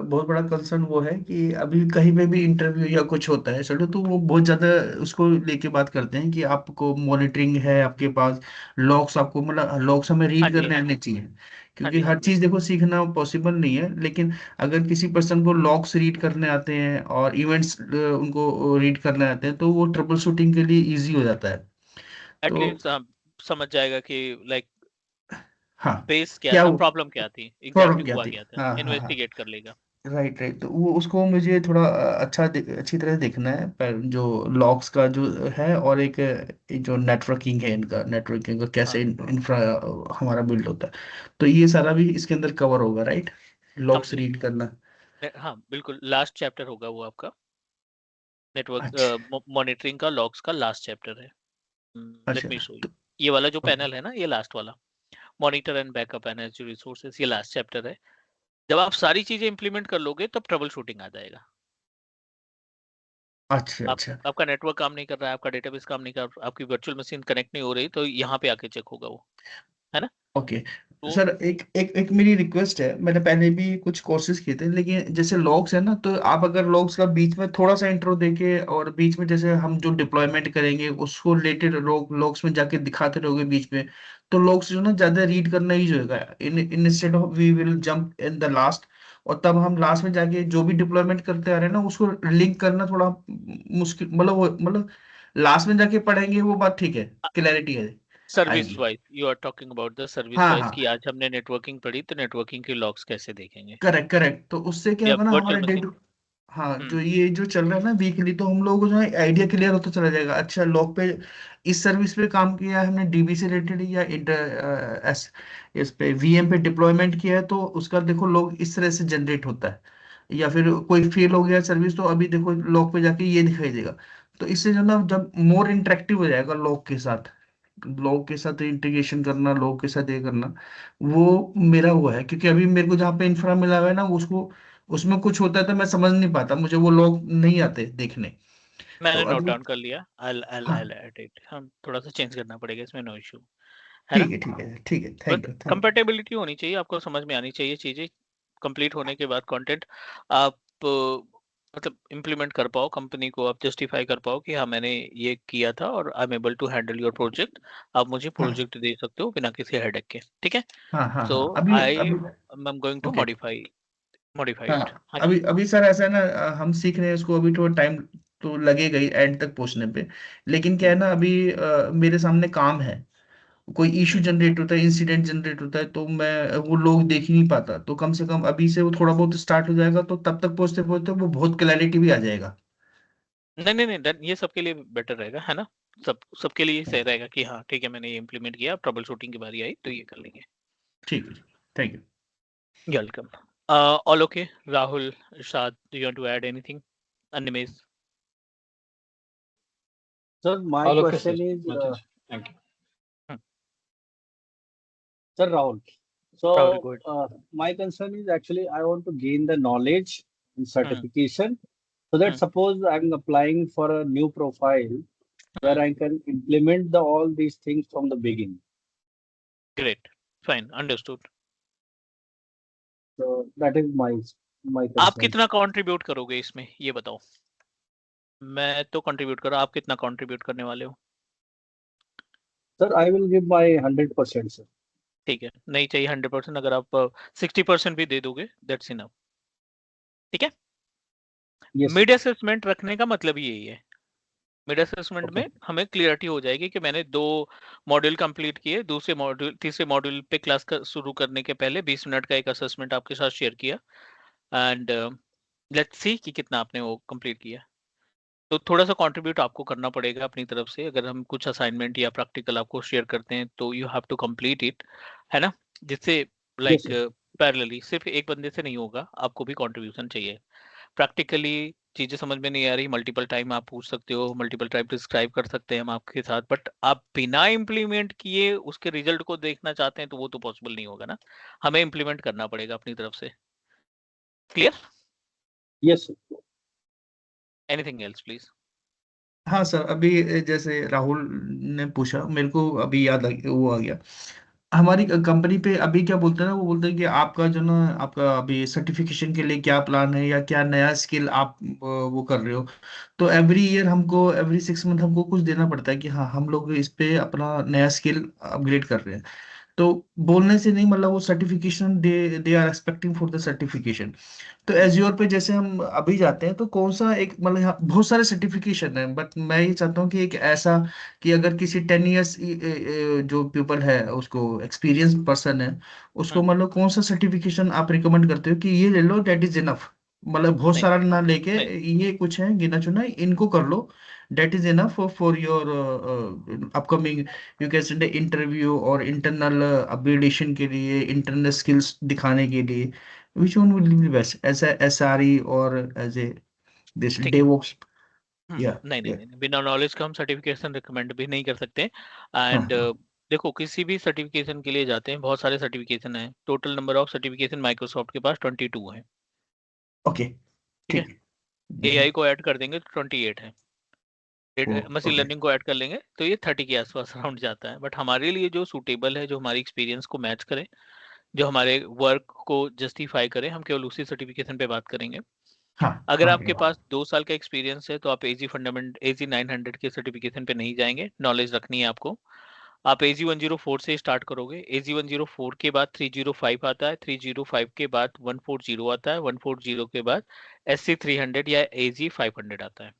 बहुत बड़ा कंसर्न वो है कि अभी कहीं पे भी इंटरव्यू या कुछ होता है चलो, तो वो बहुत ज्यादा उसको लेके बात करते हैं कि आपको मॉनिटरिंग है, आपके पास लॉग्स, आपको मतलब लॉग्स हमें हाँ रीड जी करने हाँ आने जी चाहिए, हाँ क्योंकि जी हाँ हर जी। चीज देखो सीखना पॉसिबल नहीं है, लेकिन अगर किसी पर्सन को लॉग्स रीड करने आते हैं और इवेंट्स उनको रीड करने आते हैं, तो वो ट्रबल शूटिंग के लिए इजी हो जाता है। तो एटलीस्ट समझ जाएगा कि लाइक हाँ, बेस क्या क्या था, प्रॉब्लम क्या थी, प्रॉब्लम एग्जैक्टली क्या हुआ थी। क्या था, हाँ हाँ हाँ। इन्वेस्टिगेट कर लेगा। राइट राइट, तो वो उसको मुझे थोड़ा अच्छी तरह देखना है, पर जो लॉक्स का जो है, और एक जो नेटवर्किंग है, इनका नेटवर्किंग का कैसे हाँ इंफ्रा हमारा बिल्ड होता है, तो ये सारा भी इसके अंदर कवर होगा, राइट। Locks complete. रीड करना। हाँ बिल्कुल, लास्ट चैप्टर होगा वो आपका, अच्छा नेटवर्क मॉनिटरिंग का लॉग्स का लास्ट चैप्टर है। लेट अच्छा। Me show you. तो ये वाला जो ओके। पैनल है ना, ये लास्ट वाला, monitor and backup energy resources, ये लास्ट चैप्टर है। जब आप सारी चीजें इंप्लीमेंट कर लोगे तब ट्रबल शूटिंग आ जाएगा। अच्छा आप अच्छा। आपका नेटवर्क काम नहीं कर रहा है, आपका डेटाबेस काम नहीं कर रहा, आपकी वर्चुअल मशीन कनेक्ट नहीं हो रही, तो यहाँ पे आके चेक होगा वो, है ना। ओके तो सर, एक एक एक मेरी रिक्वेस्ट है, मैंने पहले भी कुछ कोर्सेज किए थे, लेकिन जैसे लॉग्स है ना, तो आप अगर लॉग्स का बीच में थोड़ा सा इंट्रो देके, और बीच में जैसे हम जो डिप्लॉयमेंट करेंगे उसको रिलेटेड लॉग्स में जाके दिखाते रहोगे बीच में, तो लॉग्स जो ना ज्यादा रीड करना ही होगा, in instead of we will jump in the last, और तब हम लास्ट में जाके जो भी डिप्लॉयमेंट करते आ रहे हैं ना उसको लिंक करना थोड़ा मुश्किल, मतलब लास्ट में जाके पढ़ेंगे वो बात ठीक है, अ- क्लैरिटी है। Service ID. Wise you are talking about the service हाँ वाइज हाँ, की आज हमने नेटवर्किंग पढ़ी तो नेटवर्किंग के लॉग्स कैसे देखेंगे करेक्ट करेक्ट। तो उससे क्या या होगा ना, हमारा वर्चुअल डे मशीन। टू, हाँ जो हम्म ये जो चल रहा है ना वीकली, तो हम लोगों को जो है आइडिया क्लियर होता चला जाएगा। अच्छा लॉग पे इस सर्विस पे काम किया है हमने, डीबी से रिलेटेड, या इस पे वीएम पे डिप्लॉयमेंट किया है, तो उसका देखो लॉग इस तरह से जनरेट होता है। या फिर कोई फेल हो गया सर्विस, तो अभी देखो लॉग पे जाके ये दिखाई देगा। तो इससे जो ना जब मोर इंटरेक्टिव हो जाएगा लॉग के साथ, लोग के साथ इंटीग्रेशन करना, लोग के साथ ये करना, वो मेरा हुआ है। क्योंकि अभी मेरे को जहाँ पे इंफ्रा मिला हुआ है ना, उसको उसमें कुछ होता है तो मैं समझ नहीं पाता, मुझे वो लोग नहीं आते देखने। तो मैंने नोट अभी, डाउन कर लिया हाँ I'll add it हम थोड़ा सा चेंज करना पड़ेगा इसमें नो इशू है ना ठीक है ठीक है ठीक है, but thank you thank you. Compatibility होनी चाहिए आपको समझ में आनी चाहिए चीजें कंप्लीट होने के बाद कंटेंट आप मतलब इम्प्लीमेंट कर पाओ कंपनी को आप जस्टिफाई कर पाओ कि हाँ मैंने ये किया था और I am able to handle your project आप मुझे हाँ प्रोजेक्ट दे सकते हो बिना किसी हेडेक के ठीक है हाँ हाँ सो हाँ, अभी आई अभी am going to okay. Modify it हाँ हाँ जी अभी अभी सर ऐसा है ना, हम सीख रहे हैं इसको, अभी थोड़ा टाइम तो लगेगा ही एंड तक पहुंचने पे। लेकिन क्या है हम्म ना, अभी मेरे सामने काम है, कोई इशू हम्म जनरेट होता है, इंसिडेंट जनरेट होता है, तो मैं वो लोग देख ही नहीं पाता। तो कम से कम अभी से वो थोड़ा बहुत स्टार्ट हो जाएगा, तो तब तक पहुंचते पहुंचते वो बहुत क्लैरिटी भी आ जाएगा। नहीं नहीं नहीं ये सबके लिए बेटर रहेगा है ना सबके लिए सही रहेगा कि हाँ ठीक है मैंने ये इम्प्लीमेंट किया ट्रबल शूटिंग की बारी आई तो ये कर लेंगे ठीक है, thank you. Welcome all okay Rahul Irshad do you want to add anything Animesh Sir, my All okay, sir. question is, Noted. Thank you. Sir Rahul. Rahul So, go ahead my concern is actually I want to gain the knowledge and hmm certification so that hmm suppose I'm applying for a new profile where hmm I can implement all these things from the beginning. Great fine understood So that is my आप concern. कितना कंट्रीब्यूट करोगे इसमें ये बताओ मैं तो कंट्रीब्यूट कर रहा हूं आप कितना कंट्रीब्यूट करने वाले हो Sir, I will give my 100%, sir. ठीक है नहीं चाहिए 100% अगर आप 60% भी दे दोगे दैट्स इनफ ठीक है Yes, sir. मिड असेसमेंट रखने का मतलब ही यही है मिड असेसमेंट Okay. में हमें क्लियरिटी हो जाएगी कि मैंने 2 मॉड्यूल कंप्लीट किए दूसरे मॉड्यूल तीसरे मॉड्यूल पे क्लास का शुरू करने के पहले 20 मिनट का एक असेसमेंट आपके साथ शेयर किया एंड लेट्स सी कि कितना आपने वो कंप्लीट किया तो थोड़ा सा कंट्रीब्यूट आपको करना पड़ेगा अपनी तरफ से अगर हम कुछ असाइनमेंट या प्रैक्टिकल आपको शेयर करते हैं तो you have to complete it है ना जिससे Yes, लाइक sir. पैरेलली सिर्फ एक बंदे से नहीं होगा आपको भी कंट्रीब्यूशन चाहिए प्रैक्टिकली चीजें समझ में नहीं आ रही मल्टीपल टाइम आप पूछ सकते हो मल्टीपल टाइम डिस्क्राइब कर सकते हैं हम आपके साथ बट आप बिना इम्प्लीमेंट किए उसके रिजल्ट को देखना चाहते हैं तो वो तो पॉसिबल नहीं होगा ना हमें इम्प्लीमेंट करना पड़ेगा अपनी तरफ से clear Yes, sir. Anything else please हाँ सर, अभी जैसे राहुल ने पूछा, मेरे को अभी याद वो आ गया। हमारी कंपनी पे अभी क्या बोलते हैं ना, वो बोलते हैं कि आपका जो ना, आपका अभी सर्टिफिकेशन के लिए क्या प्लान है, या क्या नया स्किल आप वो कर रहे हो। तो एवरी ईयर हमको, एवरी 6 मंथ हमको कुछ देना पड़ता है कि हाँ हम लोग इस पे अपना नया स्किल अपग्रेड कर रहे हैं। तो बोलने से नहीं, मतलब वो certification, they they are expecting for the certification. तो एज्योर पे जैसे हम अभी जाते हैं, तो कौन सा एक, मतलब यहाँ बहुत सारे सर्टिफिकेशन है, बट मैं ये चाहता हूँ कि एक ऐसा, कि अगर किसी 10 ईयर्स जो पीपल है, उसको एक्सपीरियंस पर्सन है, उसको मतलब कौन सा सर्टिफिकेशन आप रिकमेंड करते हो कि ये ले लो, दैट इज इनफ। मतलब बहुत नहीं सारा ना लेके, नहीं ये कुछ है गिना चुना, इनको कर लो, that is enough for your upcoming, you can send interview और इंटरनल अपग्रेडेशन के लिए, इंटरनल स्किल्स दिखाने के लिए। Which one will be best as a SRE or as a this ठीक है DevOps? Yeah, नहीं नहीं yeah. नहीं बिना नॉलेज का हम सर्टिफिकेशन रिकमेंड भी नहीं कर सकते हाँ एंड हाँ, देखो किसी भी सर्टिफिकेशन के लिए जाते हैं बहुत सारे सर्टिफिकेशन हैं total number of certification Microsoft के पास 22 है ओके, ठीक है ठीक है। एआई को ऐड कर देंगे तो 28 है मशीन ओके, लर्निंग को ऐड कर लेंगे तो ये 30 के आसपास राउंड जाता है बट हमारे लिए जो सूटेबल है जो हमारी एक्सपीरियंस को मैच करे जो हमारे वर्क को जस्टिफाई करे हम केवल उसी सर्टिफिकेशन पे बात करेंगे हाँ अगर हाँ आपके पास 2 साल का एक्सपीरियंस है तो आप एजी 900 के सर्टिफिकेशन पे नहीं जाएंगे नॉलेज रखनी है आपको आप एजी 104 से स्टार्ट करोगे एजी 104 के बाद 305 आता है 305 के बाद 140 आता है 140 के बाद SC 300 या एजी 500 आता है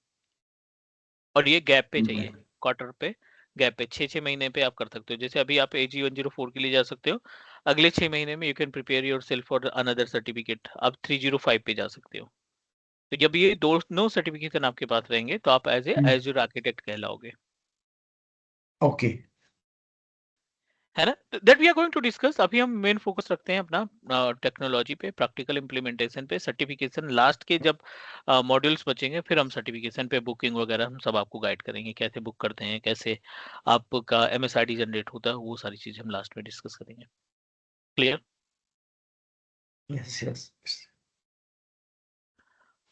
और ये गैप पे ठीक है। चाहिए क्वार्टर पे गैप है, 6 महीने पे आप कर सकते हो। जैसे अभी आप AG104 के लिए जा सकते हो, अगले 6 महीने में you can prepare your self for another certificate, आप 305 पे जा सकते हो। तो जब ये दोनों सर्टिफिकेशन आपके पास रहेंगे तो आप एज एज्योर आर्किटेक्ट कहलाओगे, ओके है ना। That we are going to discuss. अभी हम मेन फोकस रखते हैं अपना टेक्नोलॉजी पे, प्रैक्टिकल इम्प्लीमेंटेशन पे, सर्टिफिकेशन लास्ट के जब मॉड्यूल्स बचेंगे फिर हम सर्टिफिकेशन पे, बुकिंग वगैरह हम सब आपको गाइड करेंगे, कैसे बुक करते हैं, कैसे आपका MSID जनरेट होता है, वो सारी चीजें हम लास्ट में डिस्कस करेंगे। Clear? Yes yes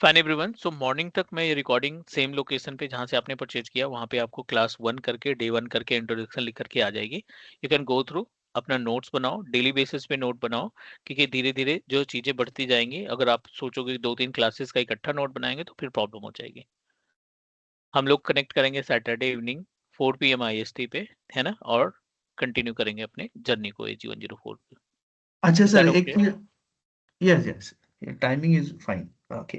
fine everyone. सो मॉर्निंग तक मैं ये रिकॉर्डिंग सेम लोकेशन पे जहाँ से आपने परचेज किया वहाँ पे आपको क्लास 1 करके, डे 1 करके इंट्रोडक्शन लिख करके आ जाएगी। यू कैन गो थ्रू, अपना नोट्स बनाओ, डेली बेसिस पे नोट बनाओ, क्योंकि धीरे धीरे जो चीजें बढ़ती जाएंगी, अगर आप सोचोगे 2-3 क्लासेस का इकट्ठा नोट बनाएंगे तो फिर प्रॉब्लम हो जाएगी। हम लोग कनेक्ट करेंगे सैटरडे इवनिंग 4 PM IST पे, है ना, और कंटिन्यू करेंगे अपने जर्नी को AG104 पे। अच्छा Is सर that एक okay? Yes yes timing is fine okay